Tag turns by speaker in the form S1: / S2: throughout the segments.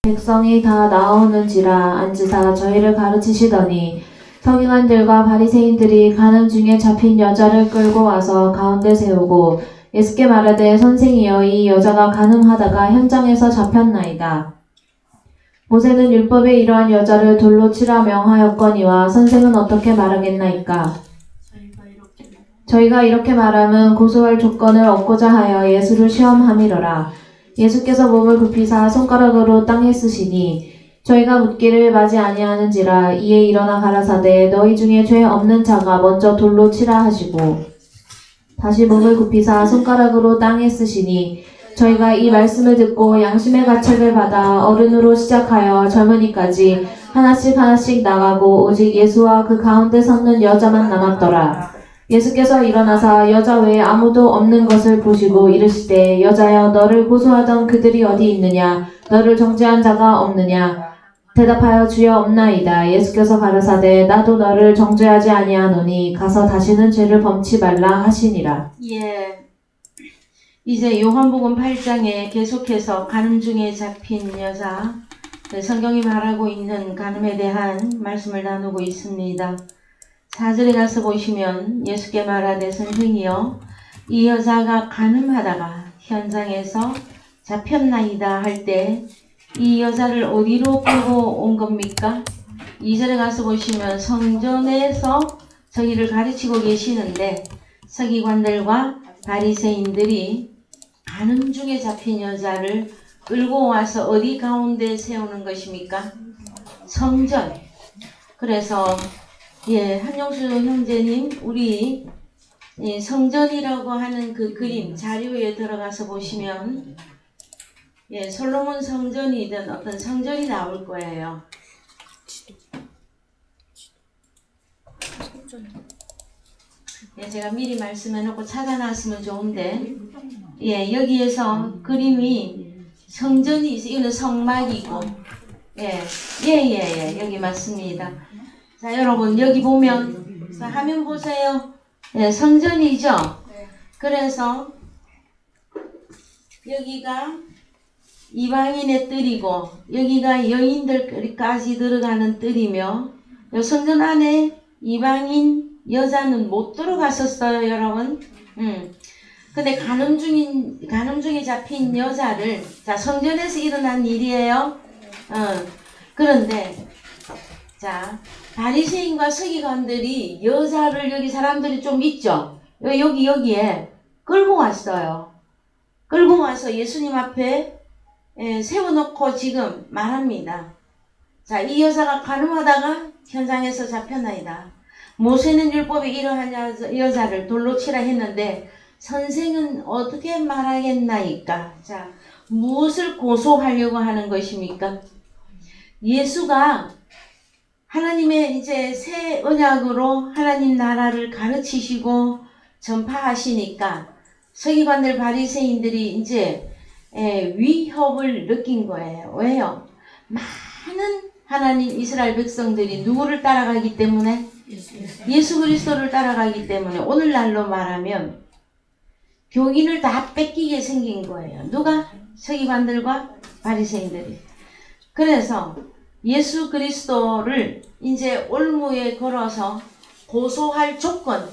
S1: 백성이 다 나오는지라 앉으사 저희를 가르치시더니 서기관들과 바리새인들이 간음 중에 잡힌 여자를 끌고 와서 가운데 세우고 예수께 말하되 선생이여 이 여자가 간음하다가 현장에서 잡혔나이다. 모세는 율법에 이러한 여자를 돌로 치라 명하였거니와 선생은 어떻게 말하겠나이까? 저희가 이렇게 말함은 고소할 조건을 얻고자 하여 예수를 시험함이로라. 예수께서 몸을 굽히사 손가락으로 땅에 쓰시니 저희가 묻기를 마지 아니하는지라. 이에 일어나 가라사대 너희 중에 죄 없는 자가 먼저 돌로 치라 하시고 다시 몸을 굽히사 손가락으로 땅에 쓰시니 저희가 이 말씀을 듣고 양심의 가책을 받아 어른으로 시작하여 젊은이까지 하나씩 나가고 오직 예수와 그 가운데 섰는 여자만 남았더라. 예수께서 일어나사 여자 외에 아무도 없는 것을 보시고 이르시되 여자여 너를 고소하던 그들이 어디 있느냐? 너를 정죄한 자가 없느냐? 대답하여 주여 없나이다. 예수께서 가라사대 나도 너를 정죄하지 아니하노니 가서 다시는 죄를 범치 말라 하시니라.
S2: 예. 이제 요한복음 8장에 계속해서 간음 중에 잡힌 여자, 성경이 말하고 있는 간음에 대한 말씀을 나누고 있습니다. 4절에 가서 보시면 예수께 말하되 선생이여 이 여자가 간음하다가 현장에서 잡혔나이다 할 때 이 여자를 어디로 끌고 온 겁니까? 2절에 가서 보시면 성전에서 저희를 가르치고 계시는데 서기관들과 바리새인들이 간음 중에 잡힌 여자를 끌고 와서 어디 가운데 세우는 것입니까? 성전. 그래서 한용수 형제님, 우리 성전이라고 하는 그 그림 자료에 들어가서 보시면 솔로몬 성전이든 어떤 성전이 나올 거예요. 제가 미리 말씀해놓고 찾아놨으면 좋은데 여기에서 그림이 성전이 있어요. 이거는 성막이고 여기 맞습니다. 자, 여러분 여기 보면 자, 화면 보세요. 성전이죠. 그래서 여기가 이방인의 뜰이고 여기가 여인들까지 들어가는 뜰이며 성전 안에 이방인 여자는 못 들어갔었어요, 여러분. 근데 간음 중에 잡힌 여자를 자, 성전에서 일어난 일이에요. 그런데 자, 바리새인과 서기관들이 여자를 여기 사람들이 좀 있죠. 여기에 끌고 왔어요. 끌고 와서 예수님 앞에 세워놓고 지금 말합니다. 자, 이 여자가 간음하다가 현장에서 잡혔나이다. 모세는 율법에 이러한 여자를 돌로 치라 했는데 선생은 어떻게 말하겠나이까? 자, 무엇을 고소하려고 하는 것입니까? 예수가 하나님의 이제 새 언약으로 하나님 나라를 가르치시고 전파하시니까 서기관들 바리새인들이 이제 위협을 느낀 거예요. 왜요? 많은 하나님 이스라엘 백성들이 누구를 따라가기 때문에? 예수 그리스도를 따라가기 때문에 오늘날로 말하면 교인을 다 뺏기게 생긴 거예요. 누가? 서기관들과 바리새인들이. 그래서 예수 그리스도를 이제 올무에 걸어서 고소할 조건,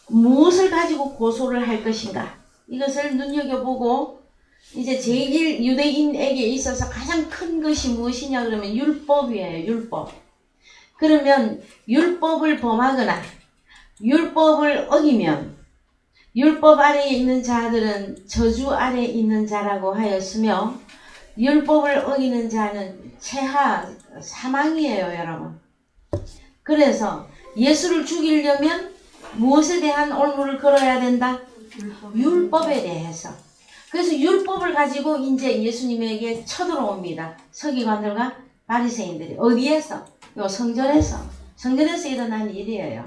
S2: 무엇을 가지고 고소를 할 것인가? 이것을 눈여겨보고 이제 제일 유대인에게 있어서 가장 큰 것이 무엇이냐 그러면 율법이에요. 율법. 그러면 율법을 범하거나 율법을 어기면 율법 아래에 있는 자들은 저주 아래에 있는 자라고 하였으며 율법을 어기는 자는 최하 사망이에요, 여러분. 그래서 예수를 죽이려면 무엇에 대한 올무를 걸어야 된다? 율법에 대해서. 그래서 율법을 가지고 이제 예수님에게 쳐들어옵니다. 서기관들과 바리새인들이. 어디에서? 요 성전에서 일어난 일이에요.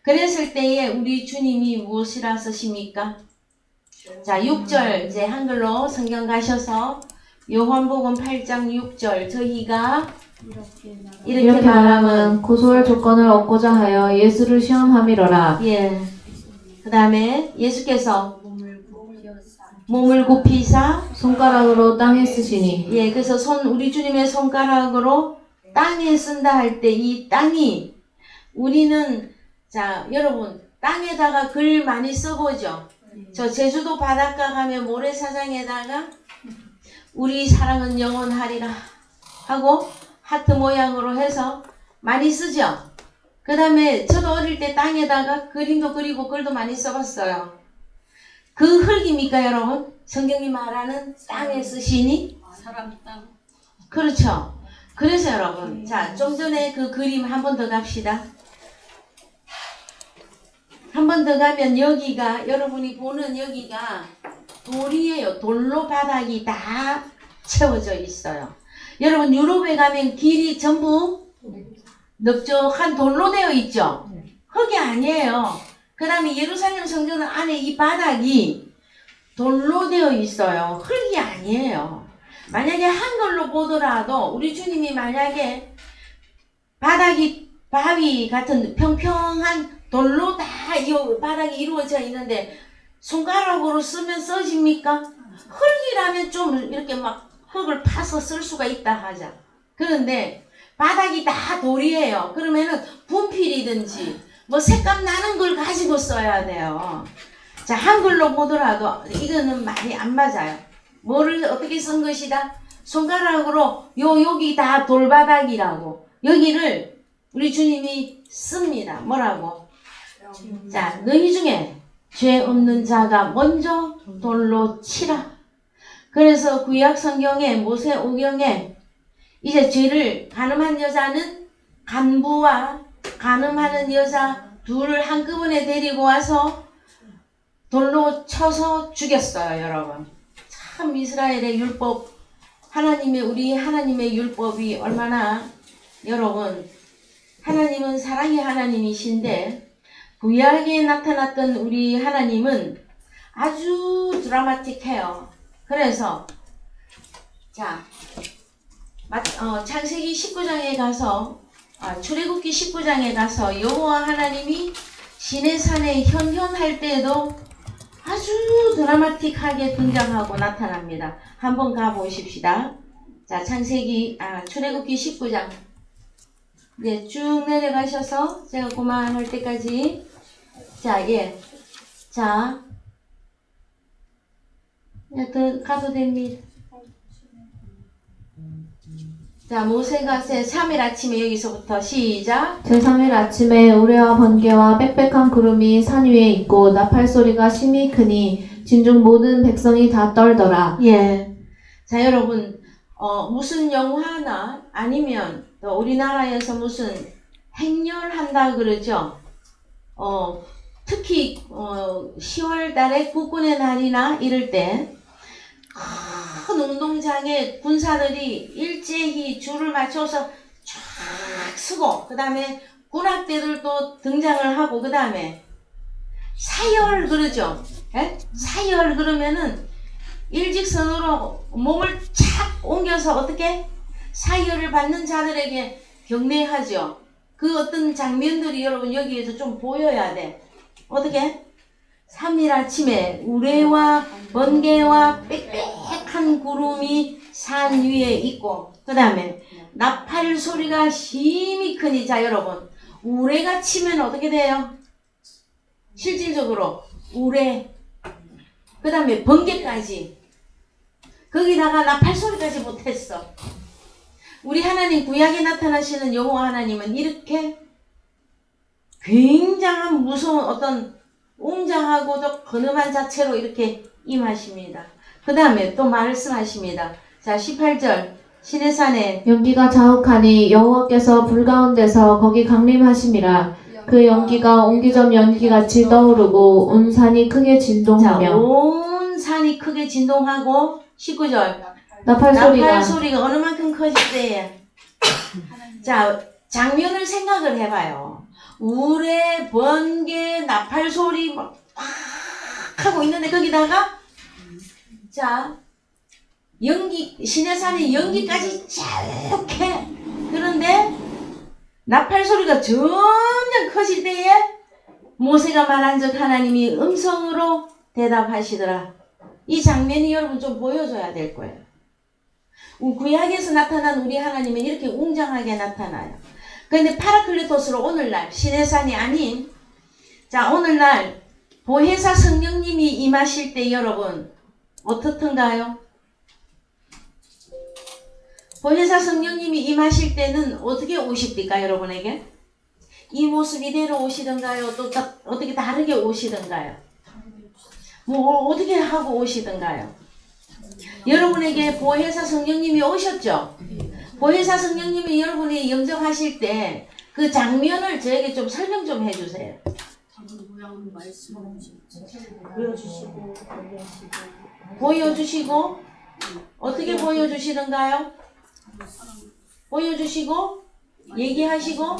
S2: 그랬을 때에 우리 주님이 무엇이라 쓰십니까? 자, 6절 이제 한글로 성경 가셔서 요한복음 8장 6절 저희가
S1: 이렇게 말함은 고소할 조건을 얻고자 하여 예수를 시험함이로라.
S2: 그 다음에 예수께서 몸을 굽히사
S1: 손가락으로 땅에 쓰시니
S2: 예, 그래서 우리 주님의 손가락으로 땅에 쓴다 할 때 이 땅이 우리는 자 여러분 땅에다가 글 많이 써보죠. 저 제주도 바닷가 가면 모래사장에다가 우리 사랑은 영원하리라 하고 하트 모양으로 해서 많이 쓰죠. 그 다음에 저도 어릴 때 땅에다가 그림도 그리고 글도 많이 써봤어요. 그 흙입니까 여러분? 성경이 말하는 땅에 쓰시니?
S3: 사람 땅.
S2: 그렇죠. 그래서 여러분 자 좀 전에 그 그림 한 번 더 갑시다. 한 번 더 가면 여기가 여러분이 보는 여기가 돌이에요. 돌로 바닥이 다 채워져 있어요. 여러분 유럽에 가면 길이 전부 넓적한 돌로 되어 있죠. 흙이 아니에요. 그 다음에 예루살렘 성전 안에 이 바닥이 돌로 되어 있어요. 흙이 아니에요. 만약에 한글로 보더라도 우리 주님이 만약에 바닥이 바위 같은 평평한 돌로 다 이 바닥이 이루어져 있는데 손가락으로 쓰면 써집니까? 흙이라면 좀 이렇게 막 흙을 파서 쓸 수가 있다 하자. 그런데 바닥이 다 돌이에요. 그러면은 분필이든지 뭐 색감 나는 걸 가지고 써야 돼요. 자 한글로 보더라도 이거는 말이 안 맞아요. 뭐를 어떻게 쓴 것이다? 손가락으로 여기 다 돌바닥이라고 여기를 우리 주님이 씁니다. 뭐라고? 자 너희 중에 죄 없는 자가 먼저 돌로 치라. 그래서 구약 성경에 모세오경에 이제 죄를 가늠한 여자는 간부와 가늠하는 여자 둘을 한꺼번에 데리고 와서 돌로 쳐서 죽였어요. 여러분 참 이스라엘의 율법 우리 하나님의 율법이 얼마나 여러분 하나님은 사랑의 하나님이신데 구약에 나타났던 우리 하나님은 아주 드라마틱해요. 그래서 자 창세기 19장에 가서 출애굽기 19장에 가서 여호와 하나님이 시내산에 현현할 때에도 아주 드라마틱하게 등장하고 나타납니다. 한번 가보십시다. 자 출애굽기 19장 네, 쭉 내려가셔서 제가 그만할 때까지 자 더 가도 됩니다. 자 모세가 제3일 아침에 여기서부터 시작.
S1: 제3일 아침에 우레와 번개와 빽빽한 구름이 산 위에 있고 나팔 소리가 심히 크니 진중 모든 백성이 다 떨더라.
S2: 예. 자 여러분 무슨 영화나 아니면 또 우리나라에서 무슨 행렬한다 그러죠. 특히 10월 달에 국군의 날이나 이럴 때 큰 운동장에 군사들이 일제히 줄을 맞춰서 쫙 서고 그 다음에 군악대들도 등장을 하고 그 다음에 사열 그러죠. 예? 사열 그러면은 일직선으로 몸을 착 옮겨서 어떻게 사열을 받는 자들에게 경례하죠. 그 어떤 장면들이 여러분 여기에서 좀 보여야 돼. 어떻게? 3일 아침에 우레와 번개와 빽빽한 구름이 산 위에 있고 그 다음에 나팔 소리가 심히 크니 자 여러분 우레가 치면 어떻게 돼요? 실질적으로 우레 그 다음에 번개까지 거기다가 나팔 소리까지 못했어. 우리 하나님 구약에 나타나시는 여호와 하나님은 이렇게 굉장한 무서운 어떤 웅장하고도 근엄한 자체로 이렇게 임하십니다. 그 다음에 또 말씀하십니다. 자 18절 시내산에
S1: 연기가 자욱하니 여호와께서 불 가운데서 거기 강림하심이라. 그 연기가 옹기점 연기같이 떠오르고 온 산이 크게
S2: 자,
S1: 진동하며
S2: 온 산이 크게 진동하고 19절
S1: 나팔
S2: 나팔
S1: 소리가
S2: 소리가 어느 만큼 커질 때에 자 장면을 생각을 해봐요. 우레 번개 나팔 소리 막 하고 있는데 거기다가 자 연기 시내산에 연기까지 자욱해. 그런데 나팔 소리가 점점 커질 때에 모세가 말한 적 하나님이 음성으로 대답하시더라. 이 장면이 여러분 좀 보여줘야 될 거예요. 구약에서 나타난 우리 하나님은 이렇게 웅장하게 나타나요. 그런데 파라클리토스로 오늘날 시내산이 아닌 자 오늘날 보혜사 성령님이 임하실 때 여러분 어떻던가요? 보혜사 성령님이 임하실 때는 어떻게 오십니까 여러분에게? 이 모습 이대로 오시던가요? 또 어떻게 다르게 오시던가요? 뭐 어떻게 하고 오시던가요? 여러분에게 보혜사 성령님이 오셨죠? 보혜사 성령님이 여러분이 영접하실 때 그 장면을 저에게 좀 설명 좀 해주세요. 보여주시고 어떻게 보여주시던가요? 보여주시고 얘기하시고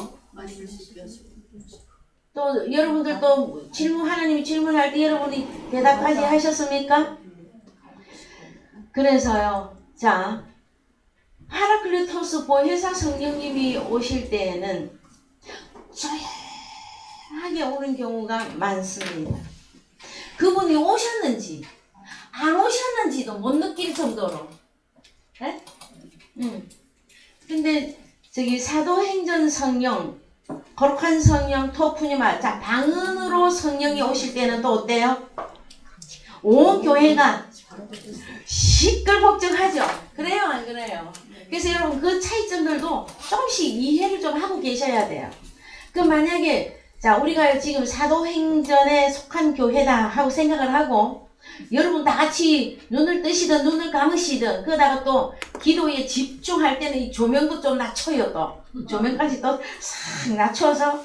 S2: 또 여러분들 또 질문 하나님이 질문할 때 여러분이 대답까지 하셨습니까? 그래서요. 자 파라클리토스 보혜사 성령님이 오실 때에는 조용하게 오는 경우가 많습니다. 그분이 오셨는지 안 오셨는지도 못 느낄 정도로. 네? 근데 저기 사도행전 성령, 거룩한 성령, 토프니마, 자 방언으로 성령이 오실 때는 또 어때요? 온 교회가 시끌벅적하죠. 그래요, 안 그래요? 그래서 여러분 그 차이점들도 조금씩 이해를 좀 하고 계셔야 돼요. 그 만약에 자 우리가 지금 사도행전에 속한 교회다 하고 생각을 하고 여러분 다 같이 눈을 뜨시든 눈을 감으시든 그러다가 또 기도에 집중할 때는 이 조명도 좀 낮춰요. 또 조명까지 또 싹 낮춰서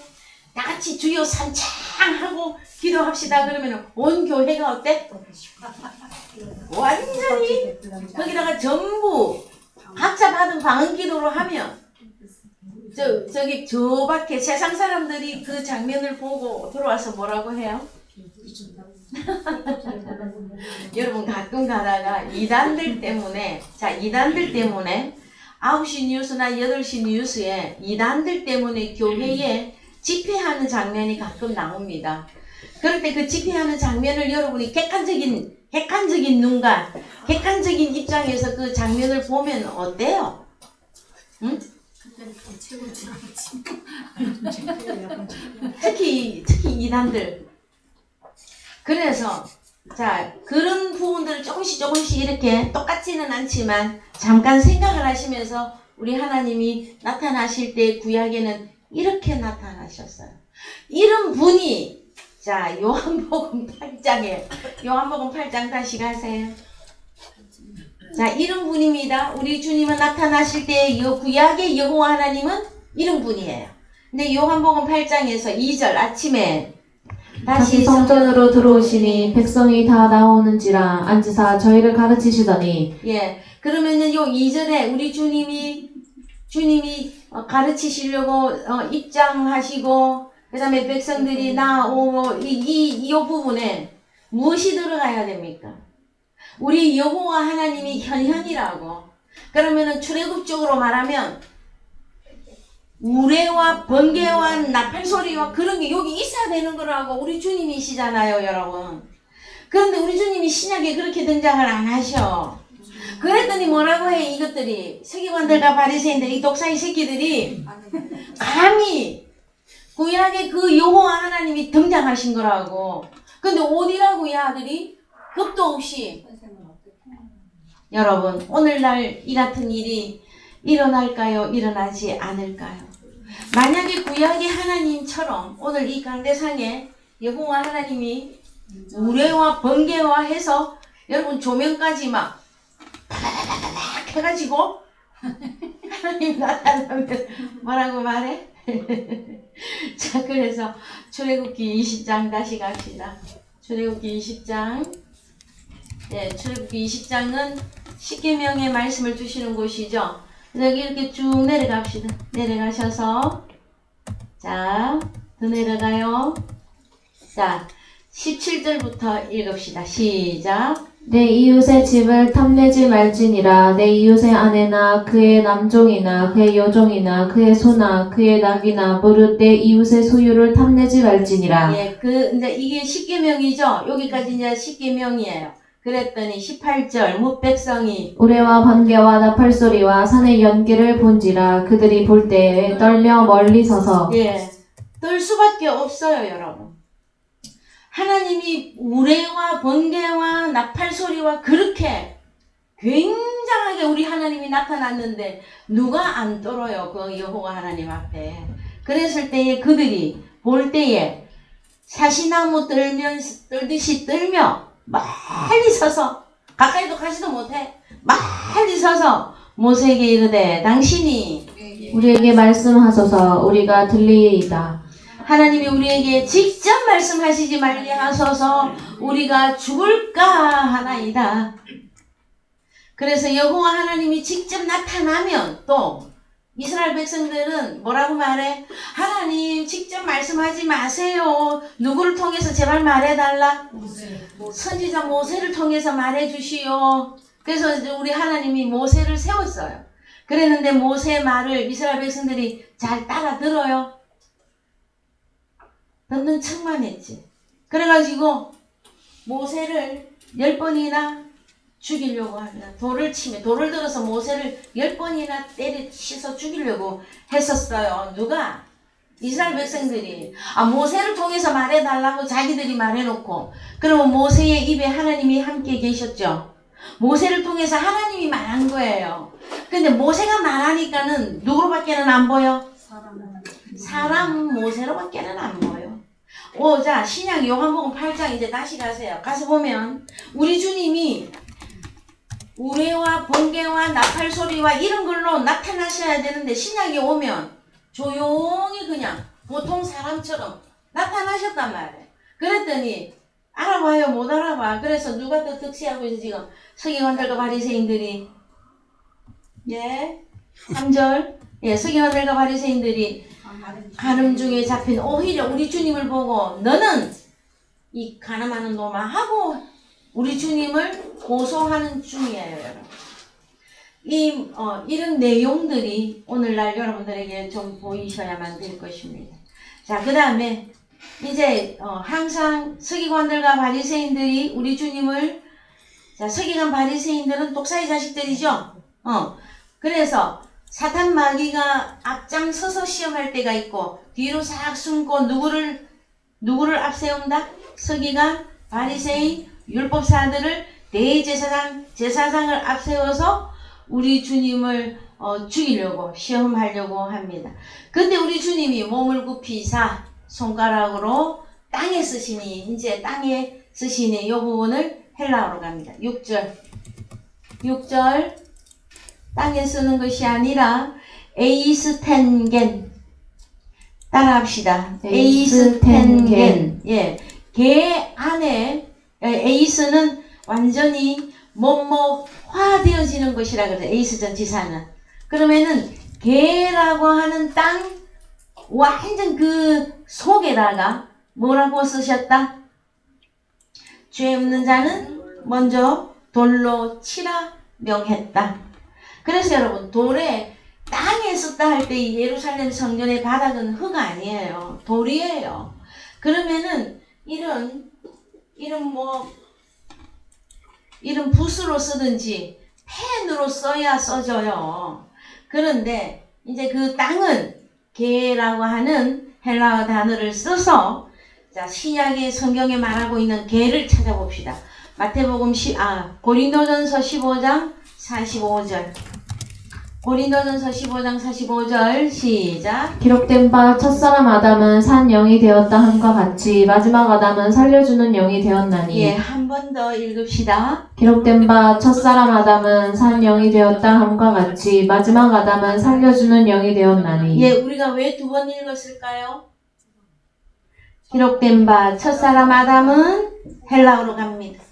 S2: 다 같이 주여 삼창하고 기도합시다. 그러면 온 교회가 어때? 완전히 거기다가 전부 각자 받은 방언 기도로 하면 저기 저 밖에 세상 사람들이 그 장면을 보고 들어와서 뭐라고 해요? 여러분 가끔 가다가 이단들 때문에 자 이단들 때문에 9시 뉴스나 8시 뉴스에 이단들 때문에 교회에 집회하는 장면이 가끔 나옵니다. 그럴 때 그 집회하는 장면을 여러분이 객관적인 눈과 객관적인 입장에서 그 장면을 보면 어때요? 응? 특히 이단들. 그래서 자 그런 부분들을 조금씩 이렇게 똑같지는 않지만 잠깐 생각을 하시면서 우리 하나님이 나타나실 때 구약에는 이렇게 나타나셨어요. 이런 분이 자 요한복음 8장 다시 가세요. 자 이런 분입니다. 우리 주님은 나타나실 때 구약의 여호와 하나님은 이런 분이에요. 근데 요한복음 8장에서 2절 아침에
S1: 다시 성전으로 들어오시니 백성이 다 나오는지라 앉으사 저희를 가르치시더니
S2: 예 그러면은 요 2절에 우리 주님이 가르치시려고 입장하시고 그 다음에 백성들이 나오고 이 부분에 무엇이 들어가야 됩니까? 우리 여호와 하나님이 현현이라고. 그러면은 출애굽적으로 말하면 우레와 번개와 나팔소리와 그런 게 여기 있어야 되는 거라고. 우리 주님이시잖아요 여러분. 그런데 우리 주님이 신약에 그렇게 등장을 안 하셔. 그랬더니 뭐라고 해 이것들이 서기관들과 바리새인들 이 독사의 새끼들이 감히 구약에 그 여호와 하나님이 등장하신 거라고. 근데 어디라고 이 아들이 겁도 없이. 여러분 오늘날 이 같은 일이 일어날까요? 일어나지 않을까요? 만약에 구약의 하나님처럼 오늘 이 강대상에 여호와 하나님이 우레와 번개와 해서 여러분 조명까지 막 해가지고 하나님 나타나면 뭐라고 말해? 자 그래서 출애굽기 20장 다시 갑시다. 출애굽기 20장 네, 출애굽기 20장은 십계명의 말씀을 주시는 곳이죠. 여기 이렇게 쭉 내려갑시다. 내려가셔서 자, 더 내려가요. 자, 17절부터 읽읍시다. 시작.
S1: 내 이웃의 집을 탐내지 말지니라. 내 이웃의 아내나 그의 남종이나 그의 여종이나 그의 소나 그의 낙이나 무릇 내 이웃의 소유를 탐내지 말지니라.
S2: 예, 이제 이게 십계명이죠. 여기까지 이제 십계명이에요. 그랬더니 18절 뭇백성이
S1: 우레와 번개와 나팔 소리와 산의 연기를 본지라 그들이 볼 때에 떨며 멀리 서서
S2: 예, 떨 수밖에 없어요, 여러분. 하나님이 우레와 번개와 나팔 소리와 그렇게 굉장하게 우리 하나님이 나타났는데 누가 안 떨어요, 그 여호와 하나님 앞에. 그랬을 때에 그들이 볼 때에 사시나무 떨듯이 떨며 멀리 서서, 가까이도 가지도 못해, 멀리 서서 모세에게 이르되 당신이
S1: 우리에게 말씀하소서 우리가 들리이다.
S2: 하나님이 우리에게 직접 말씀하시지 말게 하소서 우리가 죽을까 하나이다. 그래서 여호와 하나님이 직접 나타나면 또 이스라엘 백성들은 뭐라고 말해? 하나님 직접 말씀하지 마세요. 누구를 통해서 제발 말해달라? 선지자 모세를 통해서 말해주시오. 그래서 이제 우리 하나님이 모세를 세웠어요. 그랬는데 모세의 말을 이스라엘 백성들이 잘 따라 들어요. 듣는 척만 했지. 그래가지고 모세를 10번이나 죽이려고 합니다. 돌을 들어서 모세를 10번이나 때려치서 죽이려고 했었어요. 누가? 이스라엘 백성들이. 모세를 통해서 말해달라고 자기들이 말해놓고, 그러면 모세의 입에 하나님이 함께 계셨죠. 모세를 통해서 하나님이 말한 거예요. 근데 모세가 말하니까는 누구로밖에는 안 보여? 사람 모세로밖에는 안 보여. 자, 신약 요한복음 8장 이제 다시 가세요. 가서 보면 우리 주님이 우레와 번개와 나팔 소리와 이런 걸로 나타나셔야 되는데 신약에 오면 조용히 그냥 보통 사람처럼 나타나셨단 말이에요. 그랬더니 알아봐요, 못 알아봐. 그래서 누가 더 득세하고 있어 지금? 서기관들과 바리새인들이. 예, 3절. 예, 서기관들과 바리새인들이 가늠 중에 잡힌 오히려 우리 주님을 보고 너는 이 가늠하는 놈아 하고 우리 주님을 고소하는 중이에요, 여러분. 이런 내용들이 오늘날 여러분들에게 좀 보이셔야만 될 것입니다. 자, 그 다음에 이제 항상 서기관들과 바리새인들이 우리 주님을, 자, 서기관 바리새인들은 독사의 자식들이죠. 그래서 사탄 마귀가 앞장서서 시험할 때가 있고 뒤로 싹 숨고 누구를 앞세운다? 서기관, 바리새인, 율법사들을 제사장을 앞세워서 우리 주님을 죽이려고 시험하려고 합니다. 근데 우리 주님이 몸을 굽히사 손가락으로 땅에 쓰시니, 이제 땅에 쓰시니 이 부분을 헬라어로 갑니다. 6절 땅에 쓰는 것이 아니라 에이스텐겐, 따라합시다. 에이스텐겐. 예, 개 안에 에이스는 완전히 뭐뭐화되어지는 것이라 그래요. 에이스 전치사는. 그러면은 개라고 하는 땅 완전 그 속에다가 뭐라고 쓰셨다? 죄 없는 자는 먼저 돌로 치라 명했다. 그래서 여러분, 돌에 땅에 썼다 할 때 예루살렘 성전의 바닥은 흙 아니에요. 돌이에요. 그러면은 이런 붓으로 쓰든지 펜으로 써야 써져요. 그런데 이제 그 땅은 개라고 하는 헬라어 단어를 써서, 자, 신약의 성경에 말하고 있는 개를 찾아봅시다. 마태복음 고린도전서 15장 45절. 고린도전서 15장 45절 시작.
S1: 기록된 바 첫사람 아담은 산 영이 되었다 함과 같이 마지막 아담은 살려주는 영이 되었나니.
S2: 예, 한 번 더 읽읍시다.
S1: 기록된 바 첫사람 아담은 산 영이 되었다 함과 같이 마지막 아담은 살려주는 영이 되었나니.
S2: 예, 우리가 왜 두 번 읽었을까요? 기록된 바 첫사람 아담은 헬라어로 갑니다.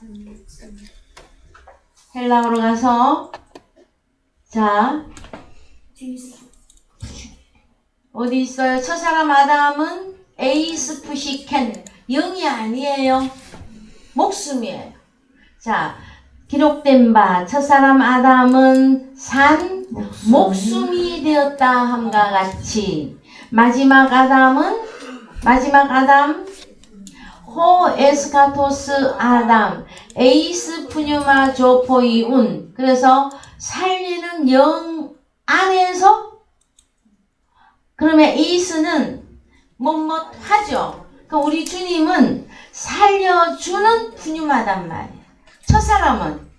S2: 헬라어로 가서, 자, 어디 있어요? 첫사람 아담은 에이스푸시켄, 영이 아니에요. 목숨이에요. 자, 기록된 바 첫사람 아담은 산 목숨이 되었다 함과 같이 마지막 아담 호 에스카토스 아담, 에이스 푸뉴마 조포이운. 그래서 살리는 영 안에서 그러면 에이스는 뭐뭐 하죠. 그 우리 주님은 살려주는 푸뉴마단 말이에요. 첫사람은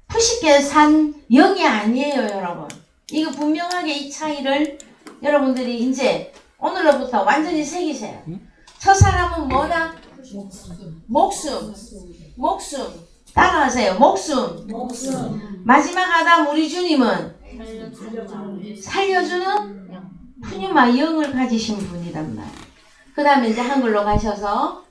S2: 푸시게 산 영이 아니에요, 여러분. 이거 분명하게 이 차이를 여러분들이 이제 오늘로부터 완전히 새기세요. 첫사람은 뭐다? 목숨. 따라하세요. 목숨. 마지막 아담 우리 주님은 살려주는 푸뉴마 영을 가지신 분이란 말이에요. 그 다음에 이제 한글로 가셔서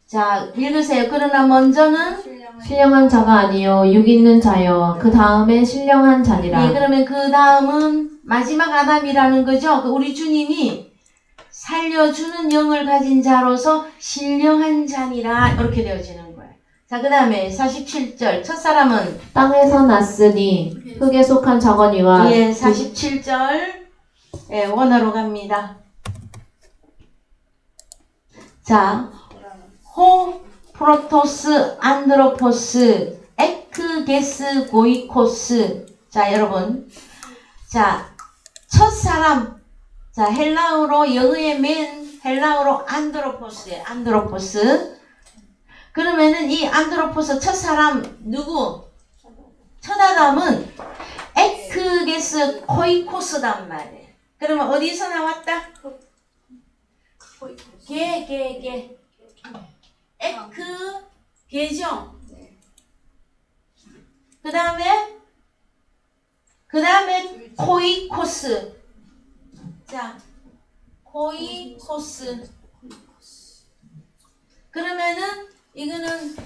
S2: 자 읽으세요. 그러나 먼저는
S1: 신령한 자가 아니요 육 있는 자여 그 다음에 신령한 자니라.
S2: 예, 그러면 그 다음은 마지막 아담이라는 거죠. 우리 주님이 살려주는 영을 가진 자로서 신령한 자니라 이렇게 되어지는 거예요. 자, 그 다음에 47절 첫사람은
S1: 땅에서 났으니 흙에 속한 자거니와
S2: 예, 47절 예, 원어로 갑니다. 자, 호 프로토스 안드로포스 에크게스 고이코스. 자, 여러분. 자, 첫사람. 자, 헬라어로 영어의 맨 헬라어로 안드로포스예요. 안드로포스. 그러면은 이 안드로포스 첫사람 누구? 첫아담은 에크게스 코이코스단 말이에요. 그러면 어디서 나왔다? 개. 에크 개죠. 그 다음에 코이코스. 자, 코이코스. 그러면은 이거는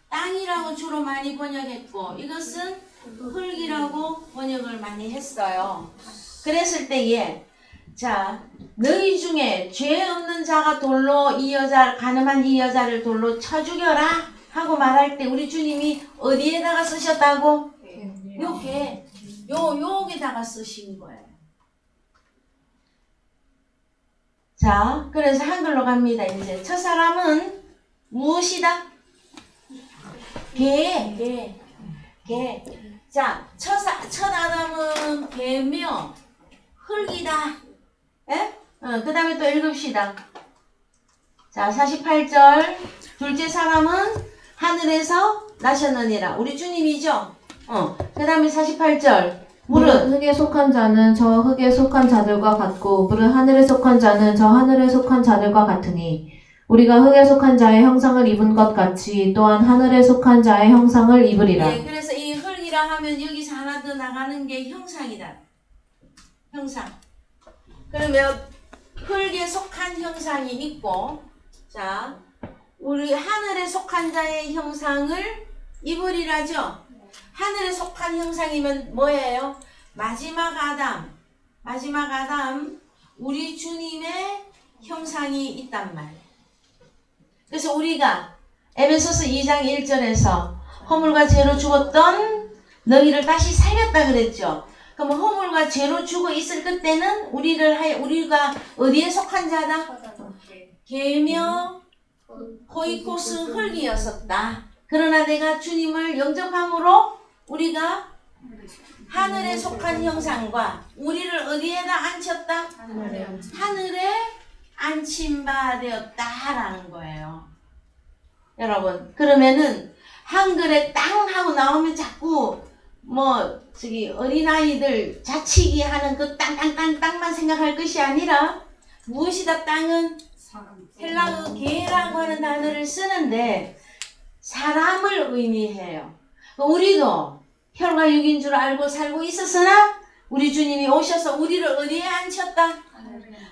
S2: 땅이라고 주로 많이 번역했고 이것은 흙이라고 번역을 많이 했어요. 그랬을 때에 자, 너희 중에 죄 없는 자가 돌로 이 여자 가늠한 이 여자를 돌로 쳐 죽여라 하고 말할 때 우리 주님이 어디에다가 쓰셨다고? 여기다가 쓰신 거예요. 자, 그래서 한글로 갑니다. 이제 첫사람은 무엇이다? 개. 자, 첫 아담은 개며 흙이다. 예? 그 다음에 또 읽읍시다. 자, 48절. 둘째 사람은 하늘에서 나셨느니라. 우리 주님이죠? 그 다음에 48절. 물은
S1: 흙에 속한 자는 저 흙에 속한 자들과 같고 물은 하늘에 속한 자는 저 하늘에 속한 자들과 같으니 우리가 흙에 속한 자의 형상을 입은 것 같이 또한 하늘에 속한 자의 형상을 입으리라.
S2: 예, 그래서 이 흙이라 하면 여기서 하나 더 나가는 게 형상이다. 형상. 그러면 흙에 속한 형상이 있고, 자, 우리 하늘에 속한 자의 형상을 입으리라죠. 하늘에 속한 형상이면 뭐예요? 마지막 아담, 우리 주님의 형상이 있단 말이에요. 그래서 우리가 에베소서 2장 1절에서 허물과 죄로 죽었던 너희를 다시 살렸다 그랬죠. 그럼 허물과 죄로 죽어 있을 그때는 우리가 어디에 속한 자다? 개며 코이코스 흙이었었다. 그러나 내가 주님을 영접함으로 우리가 하늘에 속한 형상과 우리를 어디에다 앉혔다? 하늘에 앉힌 바 되었다라는 거예요. 여러분, 그러면은 한글에 땅 하고 나오면 자꾸 어린아이들 자치기 하는 그 땅만 생각할 것이 아니라 무엇이다? 땅은 헬라어 게라고 하는 단어를 쓰는데 사람을 의미해요. 우리도 혈과 육인 줄 알고 살고 있었으나 우리 주님이 오셔서 우리를 어디에 앉혔다?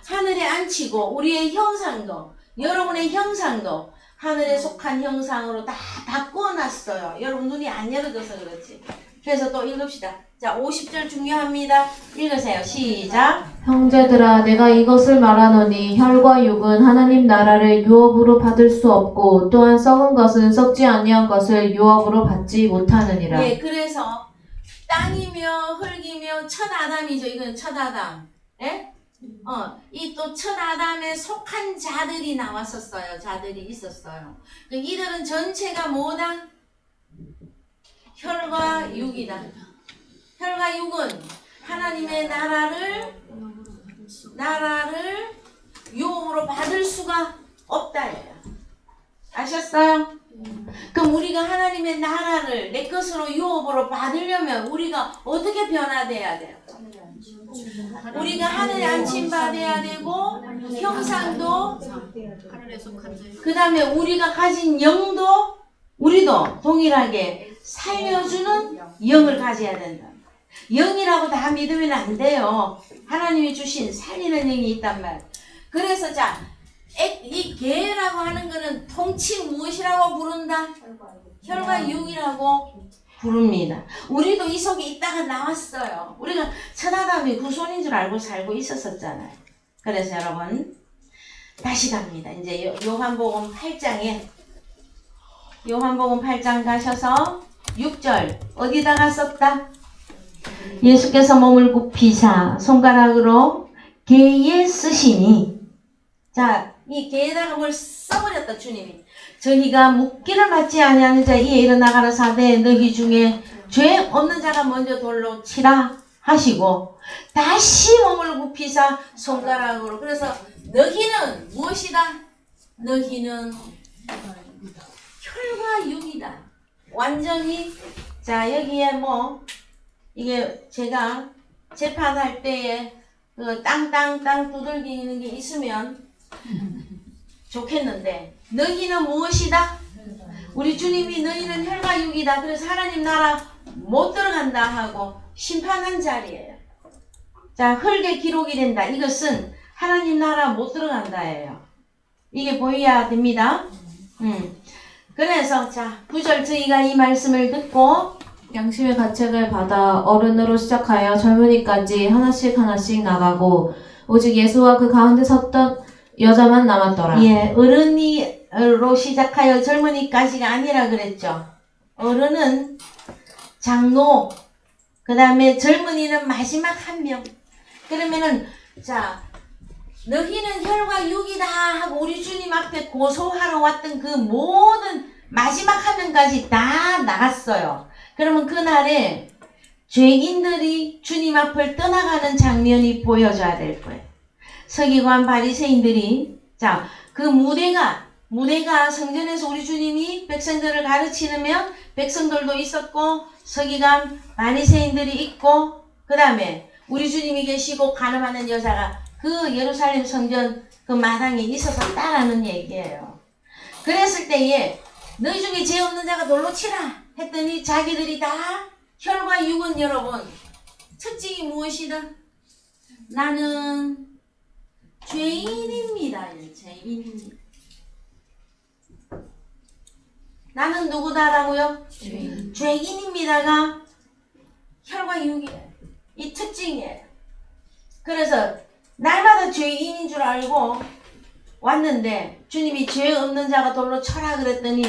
S2: 하늘에 앉히고 우리의 형상도 여러분의 형상도 하늘에 속한 형상으로 다 바꿔놨어요. 여러분 눈이 안 열어져서 그렇지. 그래서 또 읽읍시다. 자, 50절 중요합니다. 읽으세요. 시작.
S1: 형제들아 내가 이것을 말하노니 혈과 육은 하나님 나라를 유업으로 받을 수 없고 또한 썩은 것은 썩지 아니한 것을 유업으로 받지 못하느니라.
S2: 예, 그래서 땅이며 흙이며 첫 아담이죠. 이건 첫 아담. 예? 이 또 첫 아담에 속한 자들이 나왔었어요. 자들이 있었어요. 이들은 전체가 뭐다? 혈과 육이다. 혈과 육은 하나님의 나라를 유업으로 받을 수가 없다예요. 아셨어요? 그럼 우리가 하나님의 나라를 내 것으로 유업으로 받으려면 우리가 어떻게 변화돼야 돼요? 우리가 하늘에 안침받아야 되고 형상도 그 다음에 우리가 가진 영도 우리도 동일하게 살려주는 영을 가져야 된다. 영이라고 다 믿으면 안 돼요. 하나님이 주신 살리는 영이 있단 말. 그래서 이 계라고 하는 거는 통칭 무엇이라고 부른다? 혈과 육이라고 부릅니다. 우리도 이 속에 있다가 나왔어요. 우리가 천하담이 후손인 줄 알고 살고 있었잖아요. 그래서 여러분 다시 갑니다. 이제 요한복음 8장 가셔서 6절 어디다가 썼다? 예수께서 몸을 굽히사 손가락으로 개에 쓰시니 이 개에다가 뭘 써버렸다 주님이. 저희가 묻기를 받지 아니하는 자 이에 일어나 가라사대 너희 중에 죄 없는 자가 먼저 돌로 치라 하시고 다시 몸을 굽히사 손가락으로. 그래서 너희는 무엇이다? 너희는 혈과 육이다. 완전히 여기에 이게 제가 재판할 때에 그 땅 두들기는 게 있으면 좋겠는데 너희는 무엇이다? 우리 주님이 너희는 혈과 육이다. 그래서 하나님 나라 못 들어간다 하고 심판한 자리예요. 흙에 기록이 된다. 이것은 하나님 나라 못 들어간다예요. 이게 보여야 됩니다. 그래서 9절 저희가 이 말씀을 듣고
S1: 양심의 가책을 받아 어른으로 시작하여 젊은이까지 하나씩 나가고 오직 예수와 그 가운데 섰던 여자만 남았더라.
S2: 예, 어른이로 시작하여 젊은이까지가 아니라 그랬죠. 어른은 장로, 그 다음에 젊은이는 마지막 한 명. 그러면은 너희는 혈과 육이다 하고 우리 주님 앞에 고소하러 왔던 그 모든 마지막 한 명까지 다 나갔어요. 그러면 그날에 죄인들이 주님 앞을 떠나가는 장면이 보여져야 될 거예요. 서기관 바리새인들이 그 무대가 성전에서 우리 주님이 백성들을 가르치면 백성들도 있었고 서기관 바리새인들이 있고 그 다음에 우리 주님이 계시고 간음하는 여자가 그 예루살렘 성전 그 마당에 있어서 따라는 얘기예요. 그랬을 때에 너희 중에 죄 없는 자가 돌로 치라 했더니 자기들이 다 혈과 육은 여러분 특징이 무엇이다? 나는 죄인입니다. 죄인입니다. 나는 누구다라고요? 죄인입니다가 혈과 육이에요. 이 특징이에요. 그래서 날마다 죄인인 줄 알고 왔는데 주님이 죄 없는 자가 돌로 쳐라 그랬더니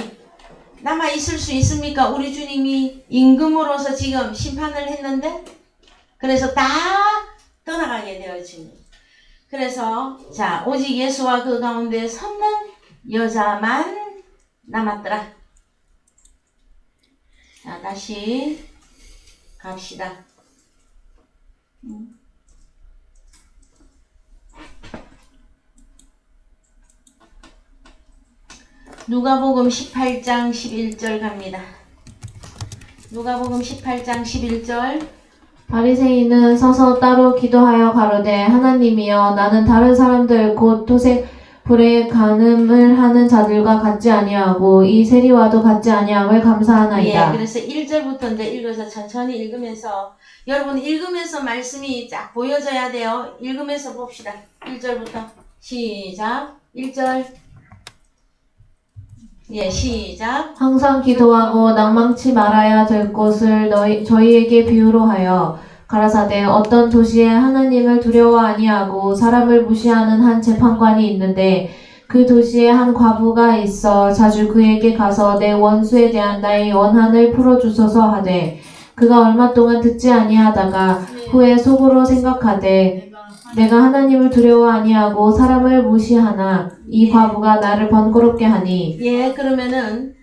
S2: 남아 있을 수 있습니까? 우리 주님이 임금으로서 지금 심판을 했는데 그래서 다 떠나가게 되어 주님. 그래서 오직 예수와 그 가운데 섰는 여자만 남았더라. 다시 갑시다. 누가복음 18장 11절 갑니다. 누가복음 18장 11절
S1: 바리새인은 서서 따로 기도하여 가로되 하나님이여 나는 다른 사람들 곧 토색 불에 간음을 하는 자들과 같지 아니하고 이 세리와도 같지 아니함을 감사하나이다.
S2: 그래서 1절부터 이제 읽어서 천천히 읽으면서 여러분 읽으면서 말씀이 쫙 보여져야 돼요. 읽으면서 봅시다. 1절부터 시작. 1절 시작.
S1: 항상 기도하고 낭망치 말아야 될 것을 저희에게 비유로 하여 가라사대 어떤 도시에 하나님을 두려워 아니하고 사람을 무시하는 한 재판관이 있는데 그 도시에 한 과부가 있어 자주 그에게 가서 내 원수에 대한 나의 원한을 풀어주소서 하되 그가 얼마 동안 듣지 아니하다가 후에 속으로 생각하되 내가 하나님을 두려워 아니하고 사람을 무시하나 이 과부가 나를 번거롭게 하니.
S2: 예, 그러면은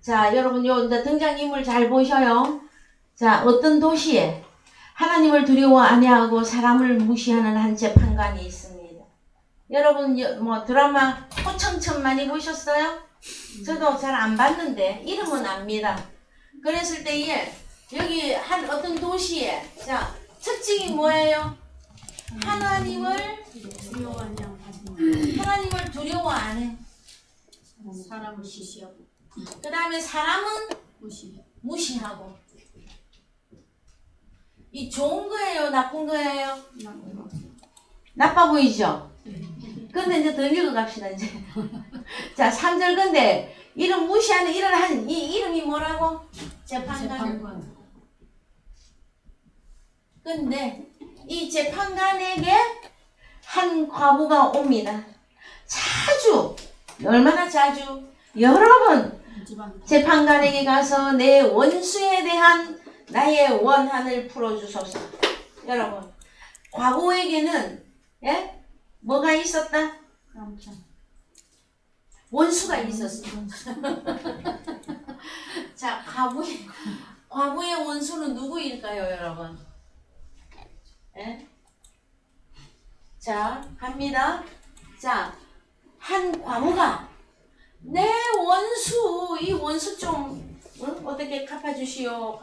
S2: 자, 여러분 요 이제 등장인물 잘 보셔요. 자, 어떤 도시에 하나님을 두려워 아니하고 사람을 무시하는 한 재판관이 있습니다. 여러분 뭐 드라마 호청천 많이 보셨어요? 저도 잘 안 봤는데 이름은 압니다. 그랬을 때에 여기 한 어떤 도시에 자, 특징이 뭐예요? 하나님을 두려워 안 해.
S3: 사람을 무시하고
S2: 그 다음에 사람은
S3: 무시해.
S2: 무시하고. 이 좋은 거예요? 나쁜 거예요? 나빠 보이죠? 근데 이제 더 읽어갑시다, 이제. 자, 3절 근데, 이름 무시하는 일을 한, 이 이름이 뭐라고? 재판관. 근데, 이 재판관에게 한 과부가 옵니다. 자주, 얼마나 자주? 여러 번 재판관에게 가서 내 원수에 대한 나의 원한을 풀어주소서. 여러분, 과부에게는 예? 뭐가 있었다? 원수가 있었어. 자, 과부의 원수는 누구일까요, 여러분? 예? 자, 갑니다. 자, 한 과부가 내 원수, 이 원수 좀 어떻게 갚아주시오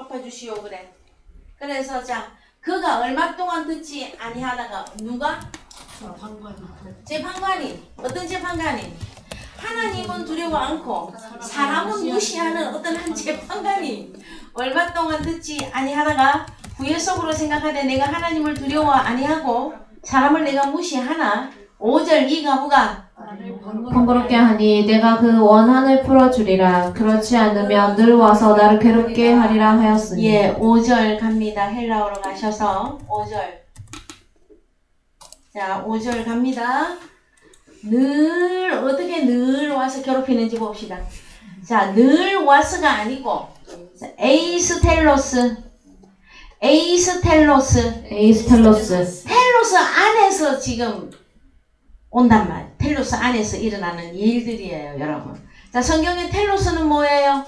S2: 그래. 그래서 자, 그가 얼마 동안 듣지 아니하다가 누가? 재판관이. 어떤 재판관이? 하나님은 두려워 않고 사람은 무시하는 어떤 한 재판관이 얼마 동안 듣지 아니하다가 후회 속으로 생각하되 내가 하나님을 두려워 아니하고 사람을 내가 무시하나 5절 이 과부가
S1: 번거롭게 하니 내가 그 원한을 풀어주리라. 그렇지 않으면 늘 와서 나를 괴롭게 하리라 하였으니.
S2: 예, 5절 갑니다. 헬라어로 가셔서 5절. 자, 5절 갑니다. 늘 어떻게 늘 와서 괴롭히는지 봅시다. 자, 늘 와서가 아니고 에이스텔로스 텔로스 안에서 지금 온단 말. 텔로스 안에서 일어나는 일들이에요, 여러분. 자, 성경의 텔로스는 뭐예요?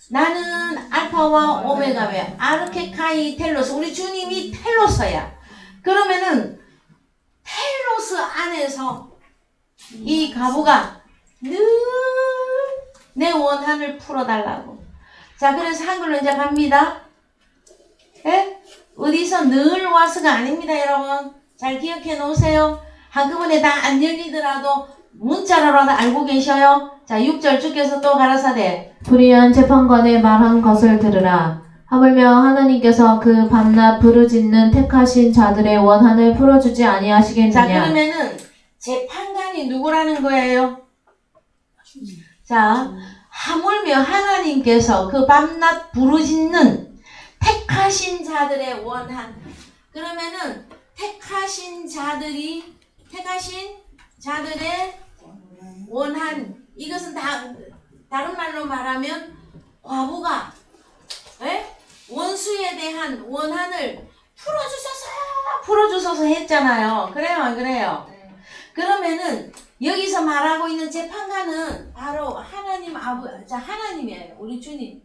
S2: 나는 알파와 오메가며 아르케카이 텔로스. 우리 주님이 텔로스야. 그러면은 텔로스 안에서 이 과부가 늘 내 원한을 풀어달라고. 자, 그래서 한글로 이제 갑니다. 예? 어디서 늘 와서가 아닙니다, 여러분. 잘 기억해 놓으세요. 한꺼번에 다 안 열리더라도 문자로라도 알고 계셔요. 자, 6절 주께서 또 가라사대
S1: 불의한 재판관의 말한 것을 들으라. 하물며 하나님께서 그 밤낮 부르짖는 택하신 자들의 원한을 풀어주지 아니하시겠느냐.
S2: 자, 그러면은 재판관이 누구라는 거예요? 자, 하물며 하나님께서 그 밤낮 부르짖는 택하신 자들의 원한. 그러면은 택하신 자들의 원한. 이것은 다른 말로 말하면 과부가 원수에 대한 원한을 풀어주소서 했잖아요. 그래요, 안 그래요? 그러면은 여기서 말하고 있는 재판관은 바로 하나님이에요. 우리 주님.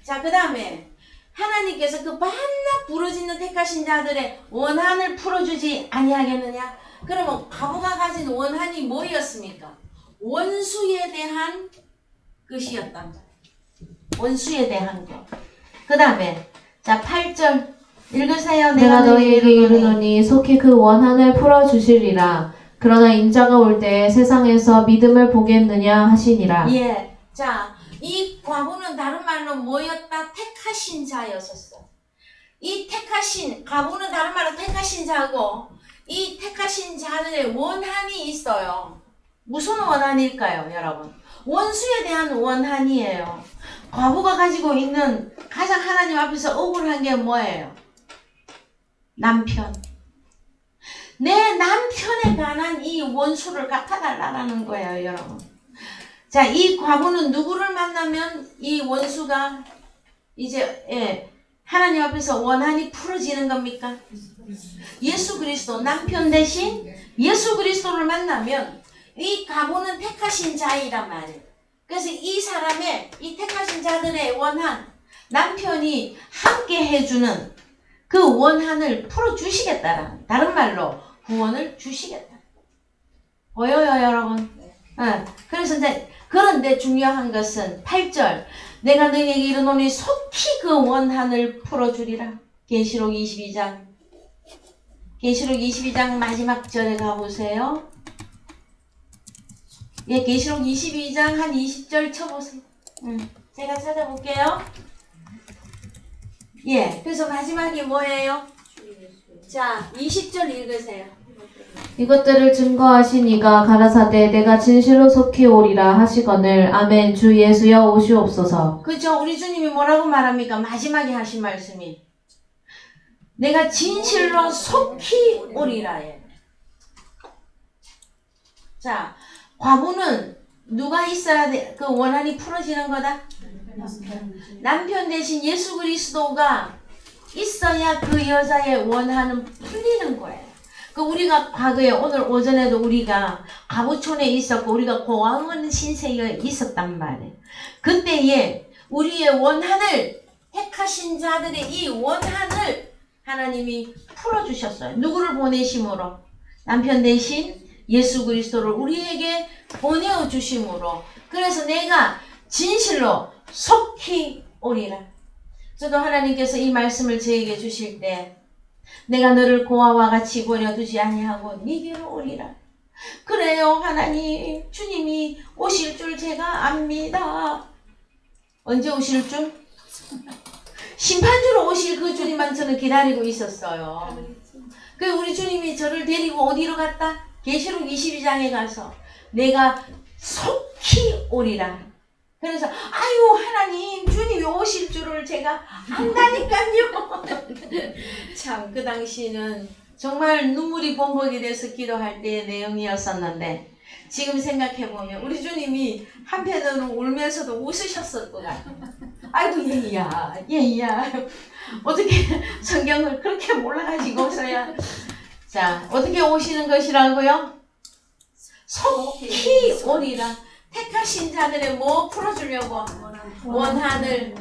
S2: 자, 그 다음에 하나님께서 그 밤낮 부르짖는 택하신 자들의 원한을 풀어주지 아니하겠느냐? 그러면 과부가 가진 원한이 뭐였습니까? 원수에 대한 것이었단 말이에요. 원수에 대한 것. 그 다음에 자, 8절 읽으세요.
S1: 내가 너희에게 이르노니 속히 그 원한을 풀어주시리라. 그러나 인자가 올 때에 세상에서 믿음을 보겠느냐 하시니라.
S2: 예. 자, 이 과부는 다른 말로 뭐였다? 택하신 자였었어. 이 과부는 다른 말로 택하신 자고, 이 택하신 자들의 원한이 있어요. 무슨 원한일까요, 여러분? 원수에 대한 원한이에요. 과부가 가지고 있는 가장 하나님 앞에서 억울한 게 뭐예요? 남편. 내 남편에 관한 이 원수를 갚아달라는 거예요, 여러분. 자, 이 과부는 누구를 만나면 이 원수가 이제 하나님 앞에서 원한이 풀어지는 겁니까? 예수 그리스도 남편 대신 예수 그리스도를 만나면 이 가보는 택하신 자이란 말이에요. 그래서 이 사람의 이 택하신 자들의 원한, 남편이 함께 해주는 그 원한을 풀어주시겠다라는, 다른 말로 구원을 주시겠다. 보여요 여러분? 그래서 이제 그런데 중요한 것은 8절, 내가 너희에게 이르노니 속히 그 원한을 풀어주리라. 계시록 22장 계시록 22장 마지막 절에 가보세요. 예, 계시록 22장 한 20절 쳐보세요. 제가 찾아볼게요. 예, 그래서 마지막이 뭐예요? 자, 20절 읽으세요.
S1: 이것들을 증거하신 이가 가라사대 내가 진실로 속히 오리라 하시거늘 아멘. 주 예수여 오시옵소서.
S2: 그죠? 우리 주님이 뭐라고 말합니까? 마지막에 하신 말씀이 내가 진실로 속히 오리라. 자, 과부는 누가 있어야 돼? 그 원한이 풀어지는 거다? 남편 대신 예수 그리스도가 있어야 그 여자의 원한은 풀리는 거예요. 그 우리가 과거에 오늘 오전에도 우리가 가부촌에 있었고 우리가 고아원 신세에 있었단 말이에요. 그때에 우리의 원한을 택하신 자들의 이 원한을 하나님이 풀어주셨어요. 누구를 보내심으로? 남편 대신 예수 그리스도를 우리에게 보내어주심으로. 그래서 내가 진실로 속히 오리라. 저도 하나님께서 이 말씀을 저에게 주실 때 내가 너를 고아와 같이 버려두지 아니하고 네게로 오리라. 그래요 하나님, 주님이 오실 줄 제가 압니다. 언제 오실 줄? 심판주로 오실 그 주님만 저는 기다리고 있었어요. 그 우리 주님이 저를 데리고 어디로 갔다? 계시록 22장에 가서 내가 속히 오리라. 그래서 아유 하나님, 주님이 오실 줄을 제가 안다니까요. 참 그 당시는 정말 눈물이 범벅이 돼서 기도할 때의 내용이었었는데 지금 생각해보면 우리 주님이 한편으로 울면서도 웃으셨을 것 같아요. 아이고 얘야 어떻게 성경을 그렇게 몰라가지고서야. 자, 어떻게 오시는 것이라고요? 속히 오리라. 택하신 자들의 뭐 풀어주려고? 원한을.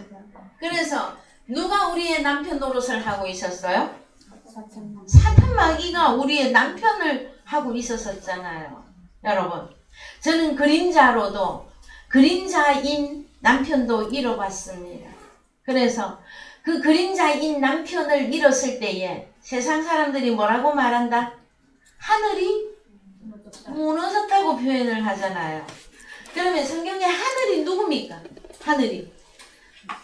S2: 그래서 누가 우리의 남편 노릇을 하고 있었어요? 사탄 마귀가 우리의 남편을 하고 있었잖아요. 여러분, 저는 그림자로도 그림자인 남편도 잃어봤습니다. 그래서 그 그림자인 남편을 잃었을 때에 세상 사람들이 뭐라고 말한다? 하늘이 무너졌다고 표현을 하잖아요. 그러면 성경에 하늘이 누굽니까? 하늘이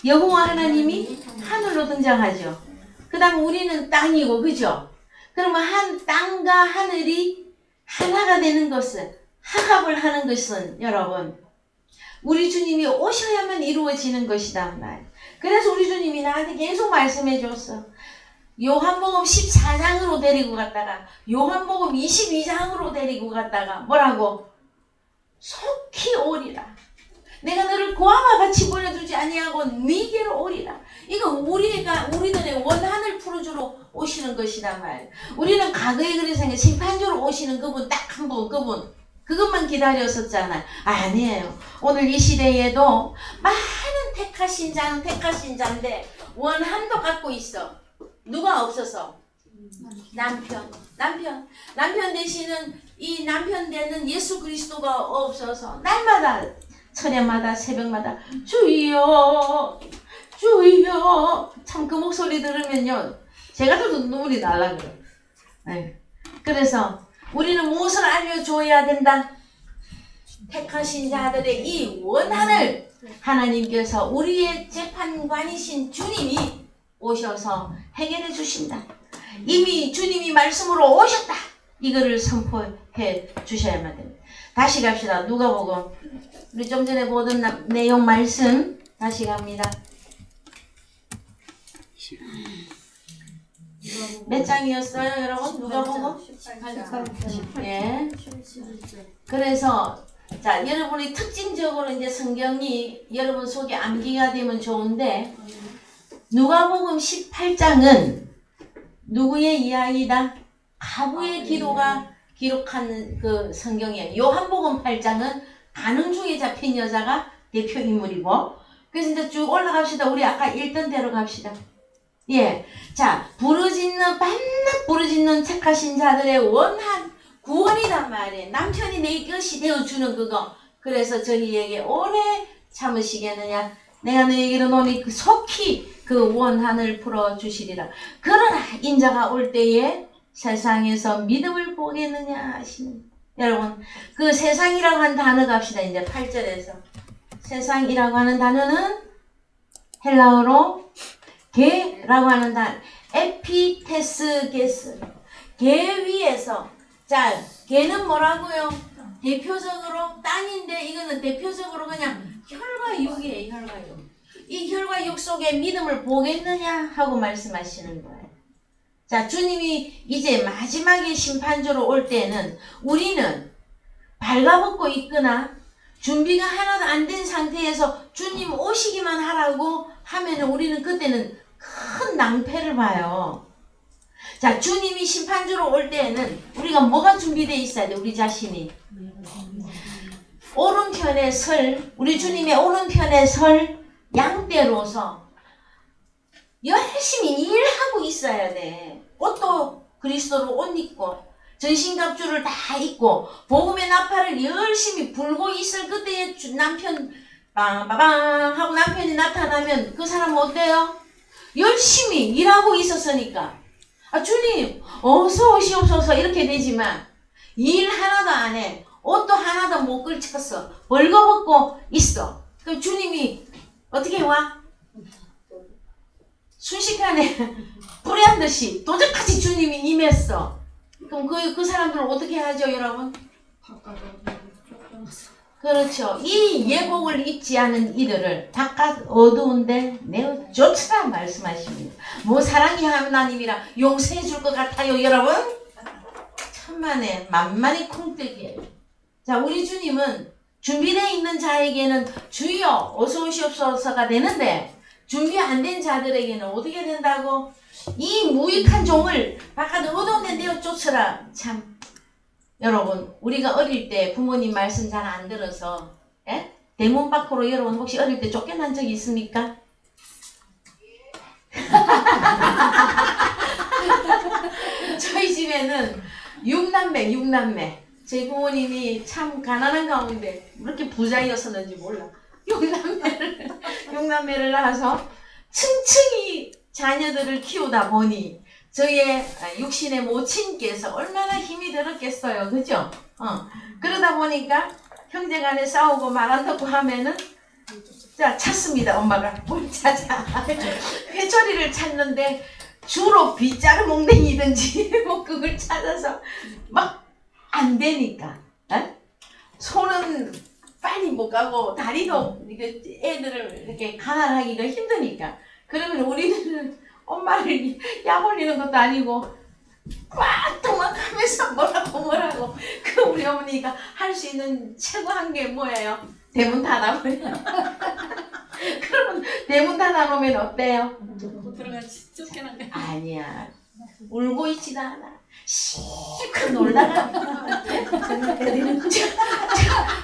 S2: 여호와 하나님이 하늘로 등장하죠. 그 다음 우리는 땅이고, 그죠? 그러면 한 땅과 하늘이 하나가 되는 것은, 화합을 하는 것은 여러분 우리 주님이 오셔야만 이루어지는 것이다 말. 그래서 우리 주님이 나한테 계속 말씀해 줬어. 요한복음 14장으로 데리고 갔다가 요한복음 22장으로 데리고 갔다가 뭐라고? 속히 오리라. 내가 너를 고아와 같이 보내두지 아니하고 네게로 오리라. 이거 우리들의 원한을 풀어주러 오시는 것이다 말. 우리는 과거에 그렇게 생각해. 심판주로 오시는 그분 딱 한 분, 그것만 기다렸었잖아요. 아니에요. 오늘 이 시대에도 많은 택하신 자는 택하신 자인데 원한도 갖고 있어. 누가 없어서? 남편 되시는 이 남편 되는 예수 그리스도가 없어서 날마다 철야마다 새벽마다 주여 참 그 목소리 들으면요 제가 또 눈물이 날라 그래요. 그래서 우리는 무엇을 알려줘야 된다? 택하신 자들의 이 원한을 하나님께서 우리의 재판관이신 주님이 오셔서 해결해 주신다. 이미 주님이 말씀으로 오셨다. 이거를 선포해 주셔야만 됩니다. 다시 갑시다. 누가복음. 우리 좀 전에 보던 내용 말씀 다시 갑니다. 몇 장이었어요, 여러분? 누가복음?
S3: 18장.
S2: 예. 그래서 자, 여러분이 특징적으로 이제 성경이 여러분 속에 암기가 되면 좋은데 누가복음 18장은 누구의 이야기다? 가부의 기도가 기록한 그 성경이에요. 요한복음 8장은 가는 중에 잡힌 여자가 대표 인물이고, 그래서 이제 쭉 올라갑시다. 우리 아까 읽던 대로 갑시다. 예. 자, 반납 부르짖는 택하신 자들의 원한 구원이란 말이에요. 남편이 내 것이 되어주는 그거. 그래서 저희에게 오래 참으시겠느냐? 내가 너에게로 노니 속히 그 원한을 풀어주시리라. 그러나 인자가 올 때에 세상에서 믿음을 보겠느냐 하시는. 여러분, 그 세상이라고 하는 단어 갑시다. 이제 8절에서. 세상이라고 하는 단어는 헬라어로 개라고 하는 단어. 에피테스게스. 개 위에서. 자, 개는 뭐라고요? 대표적으로 땅인데 이거는 대표적으로 그냥 혈과 육이에요. 혈과 육. 이 혈과 육 속에 믿음을 보겠느냐 하고 말씀하시는 거예요. 자, 주님이 이제 마지막에 심판주로 올 때는 우리는 발가벗고 있거나 준비가 하나도 안 된 상태에서 주님 오시기만 하라고 하면은 우리는 그때는 큰 낭패를 봐요. 자, 주님이 심판주로 올 때에는 우리가 뭐가 준비되어 있어야 돼? 우리 자신이. 오른편에 설, 우리 주님의 오른편에 설 양떼로서 열심히 일하고 있어야 돼. 옷도 그리스도로 옷 입고 전신갑주를 다 입고 복음의 나팔을 열심히 불고 있을 그때에 남편 빵빠방 하고 남편이 나타나면 그 사람은 어때요? 열심히 일하고 있었으니까 아 주님 어서 오시옵소서 이렇게 되지만 일 하나도 안 해. 옷도 하나도 못 걸쳤어. 벌거벗고 있어. 그럼 주님이 어떻게 와? 순식간에 불의한 듯이 도적같이 주님이 임했어. 그럼 그 사람들은 어떻게 하죠, 여러분? 그렇죠. 이 예복을 입지 않은 이들을 바깥 어두운데 내어 쫓으라 말씀하십니다. 뭐 사랑이 하나님이라 용서해 줄 것 같아요, 여러분? 천만에 만만히 콩뜨기예요. 자, 우리 주님은 준비되어 있는 자에게는 주여 어서 오시옵소서가 되는데 준비 안 된 자들에게는 어떻게 된다고? 이 무익한 종을 바깥 어두운 데 내어 쫓으라. 참 여러분, 우리가 어릴 때 부모님 말씀 잘 안 들어서 대문 밖으로 여러분 혹시 어릴 때 쫓겨난 적이 있습니까? 저희 집에는 6남매 저희 부모님이 참 가난한 가운데 그렇게 부자였었는지 몰라. 6남매를 낳아서 층층이 자녀들을 키우다 보니 저희의 육신의 모친께서 얼마나 힘이 들었겠어요. 그죠? 그러다 보니까 형제간에 싸우고 말 안 듣고 하면은 자 찾습니다. 엄마가 뭘 찾아. 회초리를 찾는데 주로 빗자루 몽댕이든지 뭐 그걸 찾아서 막 안 되니까 손은 빨리 못 가고 다리도 애들을 이렇게 가난하기가 힘드니까 그러면 우리는 엄마를 약 올리는 것도 아니고 막 도망가면서 뭐라고 그 우리 어머니가 할 수 있는 최고한 게 뭐예요? 대문 닫아버려. 그러면 대문 닫아놓으면 어때요?
S3: 들어가지 쫓겨난 거
S2: 아니야. 울고 있지도 않아. 실컷 놀다가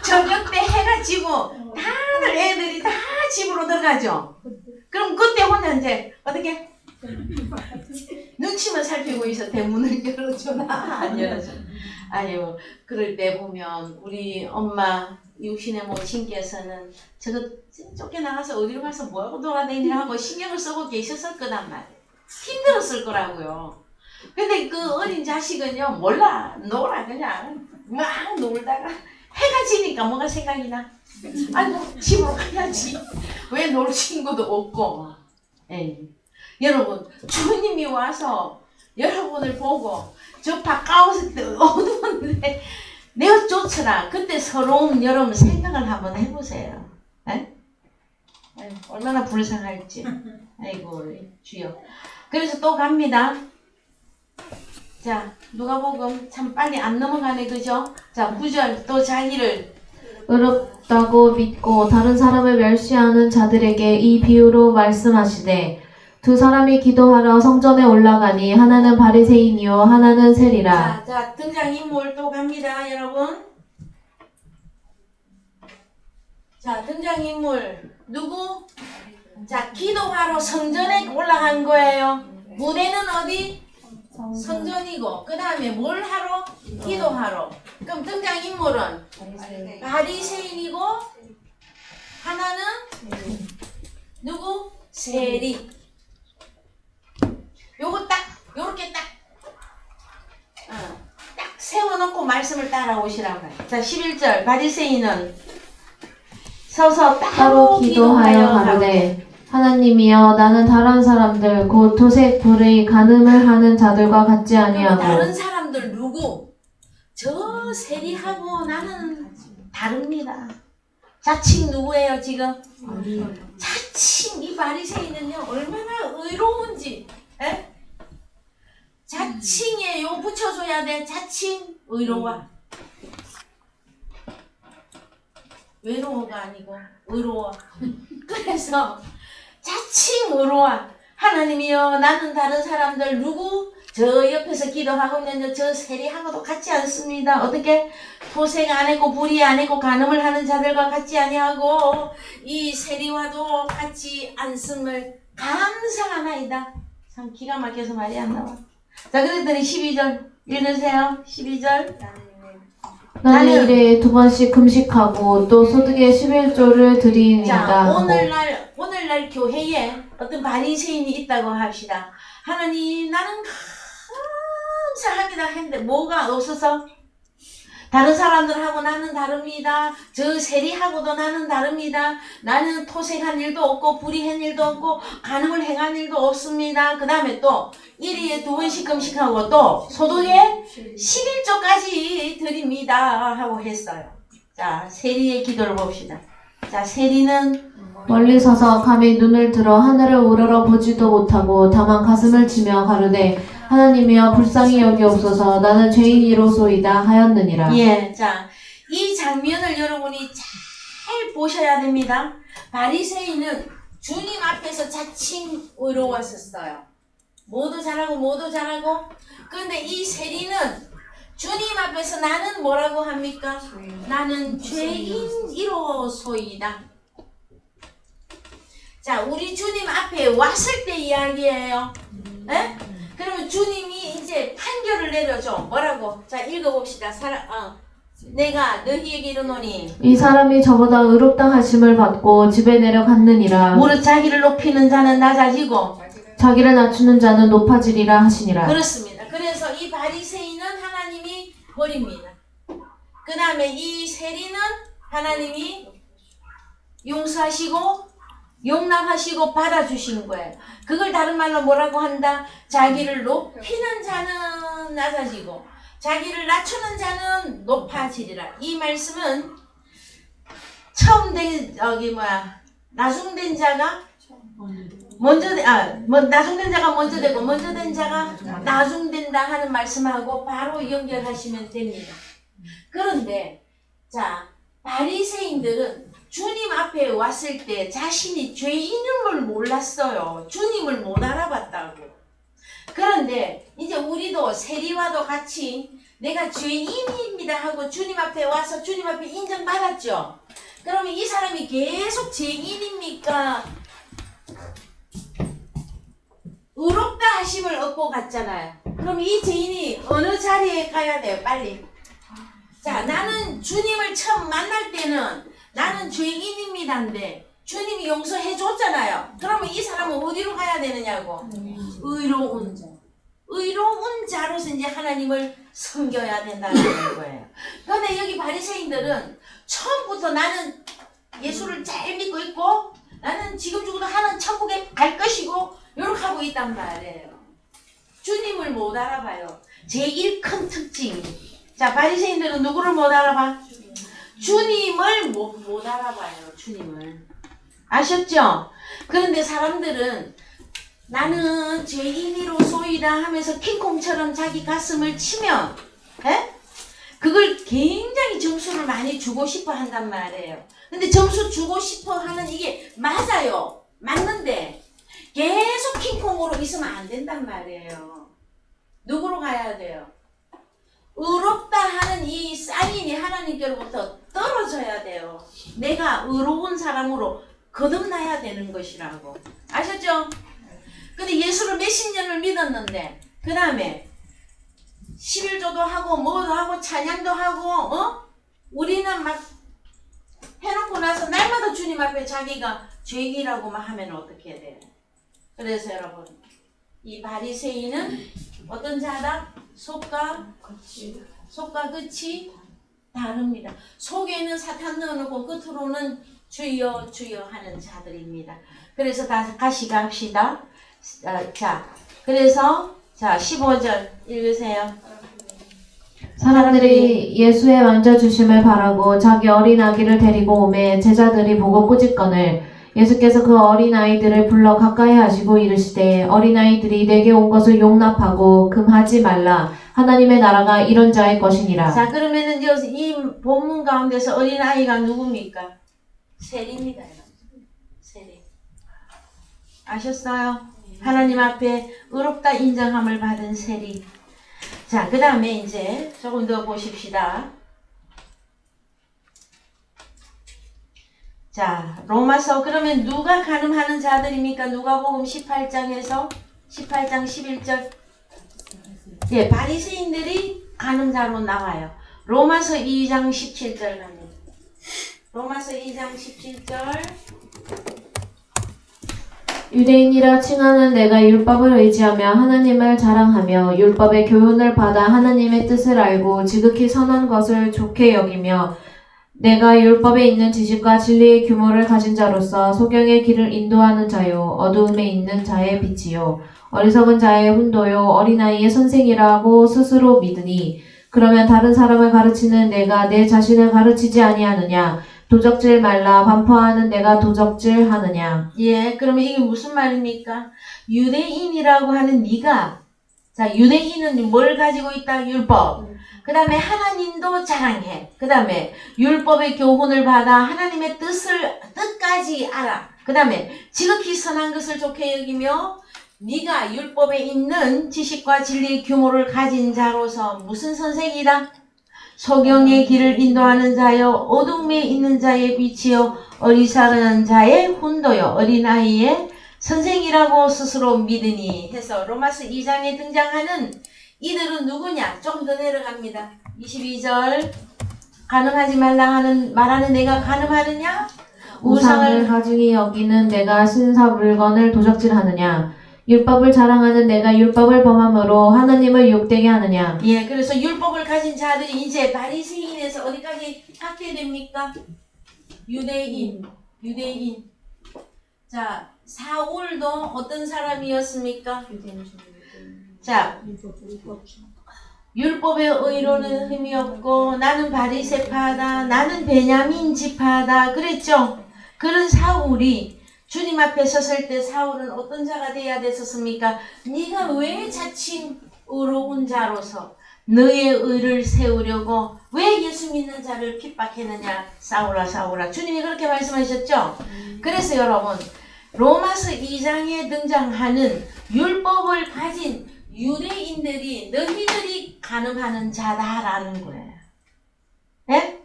S2: 저녁 때 해가 지고 다들 애들이 다 집으로 들어가죠. 그럼 그때 혼자 이제 어떻게 눈치만 살피고 있어. 대문을 열어주나 안 열어줘. 아니요. 그럴 때 보면 우리 엄마 육신의 모친께서는 저거 쫓겨나가서 어디로 가서 뭐하고 돌아다니냐 하고 신경을 쓰고 계셨을 거단 말이에요. 힘들었을 거라고요. 근데 그 어린 자식은요 몰라. 놀아 그냥 막 놀다가 해가 지니까 뭐가 생각이 나? 아이고 집으로 가야지. 왜 놀 친구도 없고. 에이. 여러분 주님이 와서 여러분을 보고 저 바깥에 어두운데 내어 쫓으라. 그때 서러운 여러분 생각을 한번 해보세요. 에? 아이고, 얼마나 불쌍할지. 아이고 주여. 그래서 또 갑니다. 자, 누가복음 참 빨리 안 넘어가네, 그죠? 자, 9절 또 자기를
S1: 의롭다고 믿고 다른 사람을 멸시하는 자들에게 이 비유로 말씀하시되 두 사람이 기도하러 성전에 올라가니 하나는 바리새인이요 하나는 세리라.
S2: 자, 등장인물 또 갑니다, 여러분. 자, 등장인물 누구? 자, 기도하러 성전에 올라간 거예요. 무대는 어디? 성전이고, 그 다음에 뭘 하러? 기도하러. 그럼 등장인물은 바리새인이고, 하나는 누구? 세리. 요거 딱, 요렇게 딱, 딱 세워놓고 말씀을 따라오시라고요. 자, 11절. 바리새인은 서서
S1: 따로 기도하여 가로되 하나님이여 나는 다른 사람들 곧 토색 불의 간음을 하는 자들과 같지 아니하고.
S2: 다른 사람들 누구? 저 세리하고 나는 다릅니다. 자칭 누구예요 지금? 자칭 이 바리새인은요 얼마나 의로운지. 에? 자칭에 요 붙여줘야 돼. 자칭 의로워. 외로워가 아니고 의로워. 그래서 자칭 의로워. 하나님이여 나는 다른 사람들 누구? 저 옆에서 기도하고 있는 저 세리하고도 같지 않습니다. 어떻게? 토색 안 했고 불의 안 했고 간음을 하는 자들과 같지 아니하고 이 세리와도 같지 않음을 감사하나이다. 참 기가 막혀서 말이 안 나와. 자, 그랬더니 12절 읽으세요. 12절.
S1: 나는 일에 2번씩 금식하고 또 소득의 11조를 드리이다
S2: 자,
S1: 하고.
S2: 오늘날 교회에 어떤 바리새인이 있다고 합시다. 하나님 나는 감사합니다 했는데 뭐가 없어서? 다른 사람들하고 나는 다릅니다. 저 세리하고도 나는 다릅니다. 나는 토색한 일도 없고 불의한 일도 없고 간음을 행한 일도 없습니다. 그 다음에 또 1일에 2번씩 금식하고 또 소득의 11조까지 드립니다 하고 했어요. 자, 세리의 기도를 봅시다. 자, 세리는
S1: 멀리 서서 감히 눈을 들어 하늘을 우러러 보지도 못하고 다만 가슴을 치며 가로되 하나님이여 불쌍히 여기옵소서 나는 죄인이로소이다 하였느니라.
S2: 예, 자, 이 장면을 여러분이 잘 보셔야 됩니다. 바리새인은 주님 앞에서 자칭 의로웠었어요. 모두 잘하고. 그런데 이 세리는 주님 앞에서 나는 뭐라고 합니까? 나는 죄인이로소이다. 자, 우리 주님 앞에 왔을 때 이야기예요. 에? 그러면 주님이 이제 판결을 내려줘. 뭐라고? 자, 읽어봅시다. 내가 너희에게 이르노니
S1: 이 사람이 저보다 의롭다 하심을 받고 집에 내려갔느니라.
S2: 무릇 자기를 높이는 자는 낮아지고
S1: 자기를 낮추는 자는 높아지리라 하시니라.
S2: 그렇습니다. 그래서 이 바리새인은 하나님이 버립니다. 그 다음에 이 세리는 하나님이 용서하시고 용납하시고 받아주신 거예요. 그걸 다른 말로 뭐라고 한다? 자기를 높이는 자는 낮아지고 자기를 낮추는 자는 높아지리라. 이 말씀은 나중된 자가 나중된 자가 먼저 되고 먼저 된 자가 나중된다 하는 말씀하고 바로 연결하시면 됩니다. 그런데 자, 바리새인들은 주님 앞에 왔을 때 자신이 죄인임을 몰랐어요. 주님을 못 알아봤다고. 그런데 이제 우리도 세리와도 같이 내가 죄인입니다 하고 주님 앞에 와서 주님 앞에 인정받았죠. 그러면 이 사람이 계속 죄인입니까? 의롭다 하심을 얻고 갔잖아요. 그럼 이 죄인이 어느 자리에 가야 돼요? 빨리. 자, 나는 주님을 처음 만날 때는 나는 죄인입니다인데 주님이 용서해 줬잖아요. 그러면 이 사람은 어디로 가야 되느냐고. 의로운 자. 의로운 자로서 이제 하나님을 섬겨야 된다는 거예요. 그런데 여기 바리새인들은 처음부터 나는 예수를 잘 믿고 있고 나는 지금 죽어도 하는 천국에 갈 것이고 이렇게 하고 있단 말이에요. 주님을 못 알아봐요. 제일 큰 특징이. 자, 바리새인들은 누구를 못 알아봐? 주님을 못 알아봐요. 주님을. 아셨죠? 그런데 사람들은 나는 죄인이로소이다 하면서 킹콩처럼 자기 가슴을 치면 그걸 굉장히 점수를 많이 주고 싶어 한단 말이에요. 근데 점수 주고 싶어 하는 이게 맞아요. 맞는데 계속 킹콩 속으로 있으면 안 된단 말이에요. 누구로 가야 돼요? 의롭다 하는 이 사인이 하나님께로부터 떨어져야 돼요. 내가 의로운 사람으로 거듭나야 되는 것이라고. 아셨죠? 근데 예수를 몇십 년을 믿었는데 그 다음에 11조도 하고 뭐도 하고 찬양도 하고 우리는 막 해놓고 나서 날마다 주님 앞에 자기가 죄인이라고 막 하면 어떻게 해야 돼요? 그래서 여러분 이 바리새인은 어떤 자다? 속과 끝이 다릅니다. 속에는 사탄 넣어놓고 끝으로는 주여 주여 하는 자들입니다. 그래서 다시 갑시다. 그래서 15절 읽으세요.
S1: 사람들이 예수의 만져주심을 바라고 자기 어린 아기를 데리고 오매 제자들이 보고 꾸짖거늘 예수께서 그 어린 아이들을 불러 가까이 하시고 이르시되 어린 아이들이 내게 온 것을 용납하고 금하지 말라 하나님의 나라가 이런 자의 것이니라.
S2: 자, 그러면은 이 본문 가운데서 어린 아이가 누굽니까? 세리입니다. 세리. 아셨어요? 하나님 앞에 의롭다 인정함을 받은 세리. 자, 그 다음에 이제 조금 더 보십시다. 자, 로마서 그러면 누가 간음하는 자들입니까? 누가복음 18장에서 18장 11절. 예, 바리새인들이 간음자로 나와요. 로마서 2장 17절 갑니다. 로마서 2장 17절.
S1: 유대인이라 칭하는 내가 율법을 의지하며 하나님을 자랑하며 율법의 교훈을 받아 하나님의 뜻을 알고 지극히 선한 것을 좋게 여기며 내가 율법에 있는 지식과 진리의 규모를 가진 자로서 소경의 길을 인도하는 자요 어두움에 있는 자의 빛이요 어리석은 자의 훈도요 어린아이의 선생이라고 스스로 믿으니 그러면 다른 사람을 가르치는 내가 내 자신을 가르치지 아니하느냐 도적질 말라 반포하는 내가 도적질 하느냐.
S2: 예, 그러면 이게 무슨 말입니까? 유대인이라고 하는 네가 자, 유대인은 뭘 가지고 있다? 율법. 그 다음에 하나님도 자랑해. 그 다음에 율법의 교훈을 받아 하나님의 뜻까지 알아. 그 다음에 지극히 선한 것을 좋게 여기며 네가 율법에 있는 지식과 진리의 규모를 가진 자로서 무슨 선생이다? 소경의 길을 인도하는 자여 어둠에 있는 자의 빛이요 어리석은 자의 훈도요 어린아이의 선생이라고 스스로 믿으니 해서 로마서 2장에 등장하는 이들은 누구냐? 조금 더 내려갑니다. 22절 간음하지 말라 말하는 내가 간음하느냐?
S1: 우상을 하중히 여기는 내가 신사 물건을 도적질하느냐? 율법을 자랑하는 내가 율법을 범함으로 하나님을 욕되게 하느냐?
S2: 예, 그래서 율법을 가진 자들이 이제 바리새인에서 어디까지 확대됩니까? 유대인. 자, 사울도 어떤 사람이었습니까? 자, 율법의 의로는 흠이 없고 나는 바리새파다, 나는 베냐민 지파다 그랬죠? 그런 사울이 주님 앞에 섰을 때 사울은 어떤 자가 돼야 됐었습니까? 네가 왜 자칭 의로운 자로서 너의 의를 세우려고 왜 예수 믿는 자를 핍박했느냐? 사울아 사울아 주님이 그렇게 말씀하셨죠? 그래서 여러분 로마서 2장에 등장하는 율법을 가진 유대인들이 너희들이 간음하는 자다라는 거예요. 예?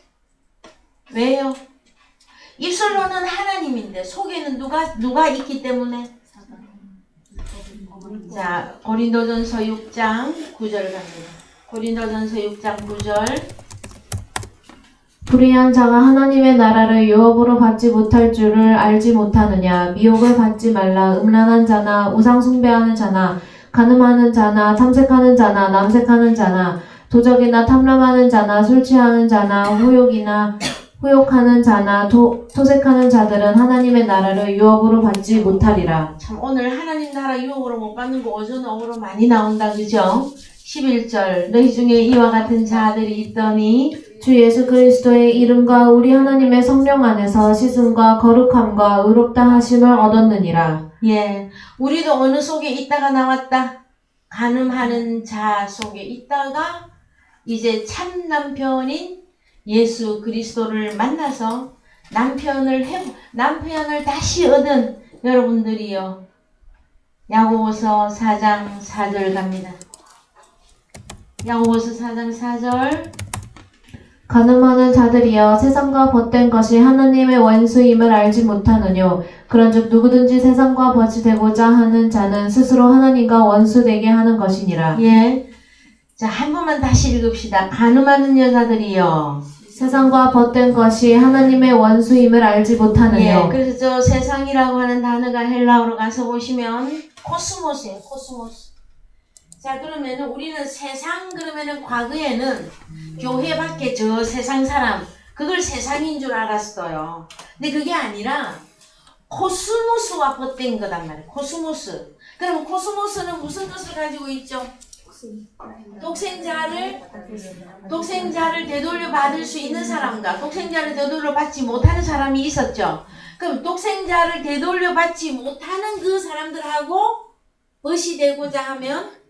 S2: 왜요? 입술로는 하나님인데 속에는 누가 있기 때문에 자 고린도전서 6장 9절 갑니다. 고린도전서 6장 9절
S1: 불의한 자가 하나님의 나라를 유업으로 받지 못할 줄을 알지 못하느냐 미혹을 받지 말라 음란한 자나 우상 숭배하는 자나 간음하는 자나 탐색하는 자나 남색하는 자나 도적이나 탐람하는 자나 술 취하는 자나 후욕하는 자나 토색하는 자들은 하나님의 나라를 유업으로 받지 못하리라.
S2: 참 오늘 하나님 나라 유업으로 못 받는 거 오전어으로 많이 나온다 그죠? 11절 너희 중에 이와 같은 자들이 있더니
S1: 주 예수 그리스도의 이름과 우리 하나님의 성령 안에서 씻음과 거룩함과 의롭다 하심을 얻었느니라.
S2: 예, 우리도 어느 속에 있다가 나왔다. 간음하는 자 속에 있다가 이제 참 남편인 예수 그리스도를 만나서 남편을 다시 얻은 여러분들이요. 야고보서 4장 4절 갑니다. 야고보서 4장 4절.
S1: 가늠하는 자들이여 세상과 벗된 것이 하나님의 원수임을 알지 못하느뇨. 그런즉 누구든지 세상과 벗이 되고자 하는 자는 스스로 하나님과 원수되게 하는 것이니라.
S2: 예. 자, 한 번만 다시 읽읍시다. 가늠하는 여자들이여.
S1: 세상과 벗된 것이 하나님의 원수임을 알지 못하느뇨.
S2: 예. 그래서 저 세상이라고 하는 단어가 헬라어로 가서 보시면 코스모스예요. 코스모스. 자, 그러면은 우리는 세상 그러면은 과거에는 교회 밖에 저 세상 사람 그걸 세상인 줄 알았어요. 근데 그게 아니라 코스모스와 벗된 거단 말이에요. 코스모스. 그럼 코스모스는 무슨 뜻을 가지고 있죠? 독생자를 되돌려 받을 수 있는 사람과 독생자를 되돌려 받지 못하는 사람이 있었죠. 그럼 독생자를 되돌려 받지 못하는 그 사람들하고 벗이 되고자 하면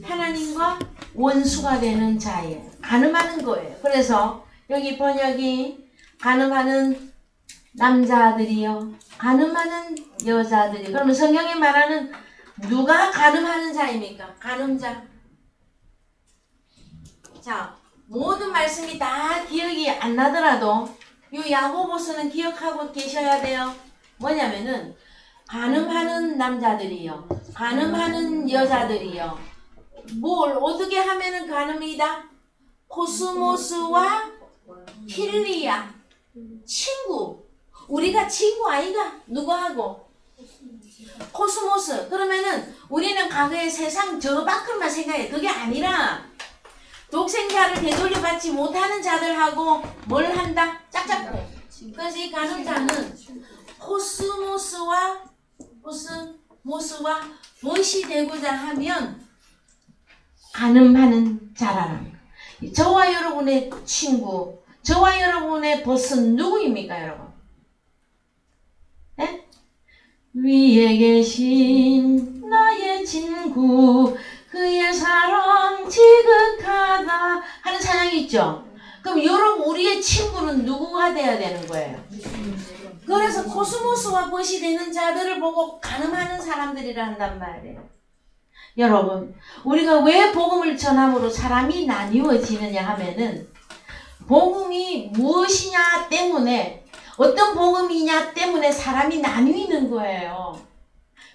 S2: 하나님과 원수가 되는 자예요. 가늠하는 거예요. 그래서 여기 번역이 가늠하는 남자들이요, 가늠하는 여자들이. 그러면 성경에 말하는 누가 가늠하는 자입니까? 가늠자. 자, 모든 말씀이 다 기억이 안 나더라도 이 야고보서는 기억하고 계셔야 돼요. 뭐냐면은 가늠하는 남자들이요, 가늠하는 여자들이요. 뭘 어떻게 하면은 가늠이다? 코스모스와 필리아, 친구. 우리가 친구 아이가? 누구하고? 코스모스. 그러면은 우리는 과거의 세상 저 밖을만 생각해. 그게 아니라 독생자를 되돌려 받지 못하는 자들하고 뭘 한다? 짝짝꿍. 그래서 이 가늠자는 코스모스와 벗이 되고자 하면 가늠하는 자라는 거예요. 저와 여러분의 친구, 저와 여러분의 벗은 누구입니까, 여러분? 네? 위에 계신 나의 친구, 그의 사랑 지극하다 하는 찬양이 있죠. 그럼 여러분, 우리의 친구는 누구가 돼야 되는 거예요? 그래서 코스모스와 벗이 되는 자들을 보고 가늠하는 사람들이라 한단 말이에요. 여러분, 우리가 왜 복음을 전함으로 사람이 나뉘어지느냐 하면은 복음이 무엇이냐 때문에, 어떤 복음이냐 때문에 사람이 나뉘는 거예요.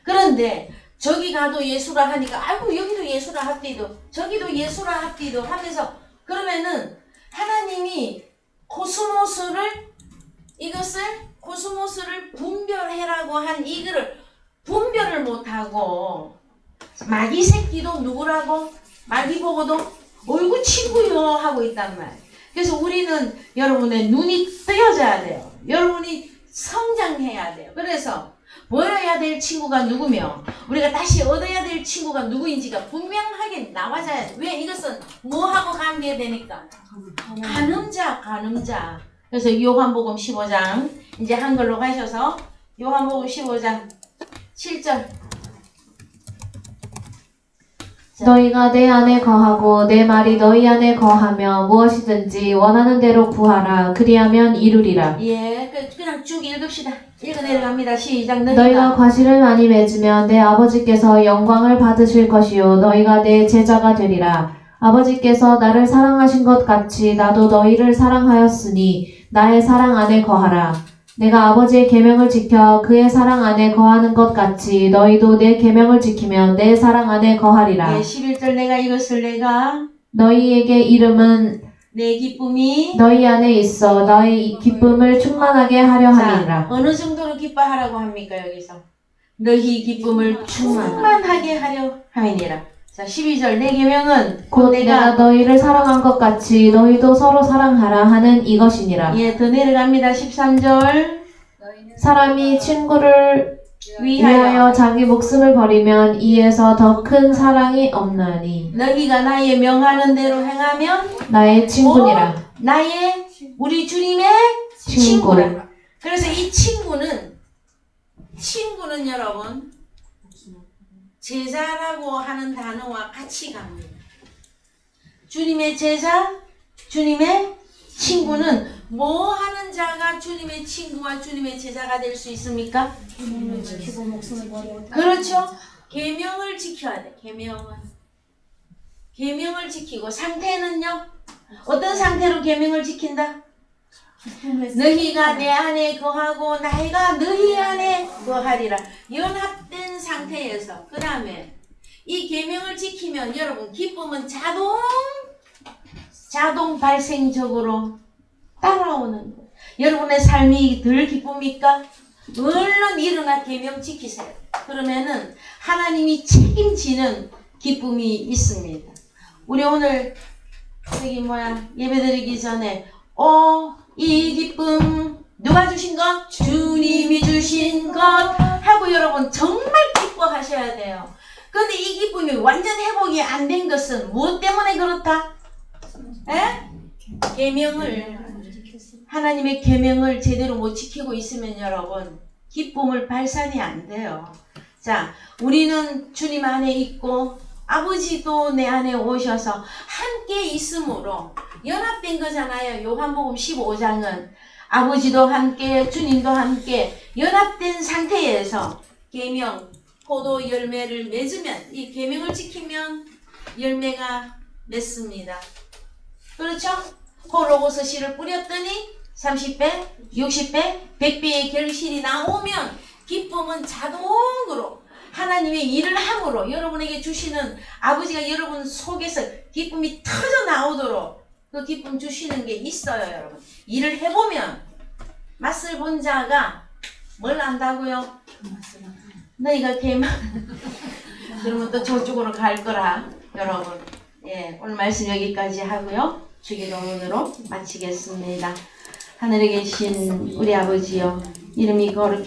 S2: 그런데 저기 가도 예수라 하니까 아이고 여기도 예수라 합디도 저기도 예수라 합디도 하면서, 그러면은 하나님이 코스모스를 분별해라고 한 이거를 분별을 못하고 마귀 새끼도 누구라고? 마귀 보고도 어이구 친구요 하고 있단 말. 그래서 우리는 여러분의 눈이 뜨여져야 돼요. 여러분이 성장해야 돼요. 그래서 버려야 될 친구가 누구며 우리가 다시 얻어야 될 친구가 누구인지가 분명하게 나와져야 돼. 왜? 이것은 뭐하고 관계되니까? 가늠자. 그래서 요한복음 15장, 이제 한글로 가셔서 요한복음 15장 7절.
S1: 너희가 내 안에 거하고 내 말이 너희 안에 거하며 무엇이든지 원하는 대로 구하라. 그리하면 이루리라.
S2: 예, 그냥 쭉 읽읍시다. 읽어 내려갑니다. 시작.
S1: 너희가 과실을 많이 맺으면 내 아버지께서 영광을 받으실 것이요 너희가 내 제자가 되리라. 아버지께서 나를 사랑하신 것 같이 나도 너희를 사랑하였으니 나의 사랑 안에 거하라. 내가 아버지의 계명을 지켜 그의 사랑 안에 거하는 것 같이 너희도 내 계명을 지키면 내 사랑 안에 거하리라.
S2: 예, 11절. 내가 이것을 내가
S1: 너희에게 이름은
S2: 내 기쁨이
S1: 너희 안에 있어 너희 기쁨을 충만하게 하려 함이니라.
S2: 어느 정도로 기뻐하라고 합니까? 여기서 너희 기쁨을 충만하게 하려 함이니라. 자, 12절. 내 계명은
S1: 곧 내가 너희를 사랑한 것 같이 너희도 서로 사랑하라 하는 이것이니라.
S2: 예, 더 내려갑니다. 13절.
S1: 사람이 친구를 위하여 자기 목숨을 버리면 이에서 더 큰 사랑이 없나니
S2: 너희가 나의 명하는 대로 행하면
S1: 나의 친구니라.
S2: 나의 우리 주님의
S1: 친구.
S2: 친구라. 그래서 이 친구는 여러분 제자라고 하는 단어와 같이 갑니다. 주님의 제자, 주님의 친구는 뭐 하는 자가 주님의 친구와 주님의 제자가 될 수 있습니까? 그렇죠. 계명을 지켜야 돼. 계명을 지키고 상태는요. 어떤 상태로 계명을 지킨다? 너희가 내 안에 거하고 나희가 너희 안에 거하리라. 연합된 상태에서 그 다음에 이 계명을 지키면 여러분 기쁨은 자동 발생적으로 따라오는 거예요. 여러분의 삶이 덜 기쁩니까? 얼른 일어나 계명 지키세요. 그러면은 하나님이 책임지는 기쁨이 있습니다. 우리 오늘 예배드리기 전에 이 기쁨 누가 주신 것? 주님이 주신 것 하고 여러분 정말 기뻐하셔야 돼요. 근데 이 기쁨이 완전 회복이 안 된 것은 무엇 때문에 그렇다? 하나님의 계명을 제대로 못 지키고 있으면 여러분 기쁨을 발산이 안 돼요. 자, 우리는 주님 안에 있고 아버지도 내 안에 오셔서 함께 있음으로 연합된 거잖아요. 요한복음 15장은 아버지도 함께 주님도 함께 연합된 상태에서 계명 포도 열매를 맺으면 이 계명을 지키면 열매가 맺습니다. 그렇죠? 호로고스 씨를 뿌렸더니 30배, 60배, 100배의 결실이 나오면 기쁨은 자동으로 하나님의 일을 함으로 여러분에게 주시는 아버지가 여러분 속에서 기쁨이 터져 나오도록 그 기쁨 주시는 게 있어요. 여러분 일을 해보면 맛을 본 자가 뭘 안다고요? 너희가 개만 그러면 또 저쪽으로 갈 거라 여러분. 오늘 말씀 여기까지 하고요. 주기도문으로 마치겠습니다. 하늘에 계신 우리 아버지여, 이름이 거룩히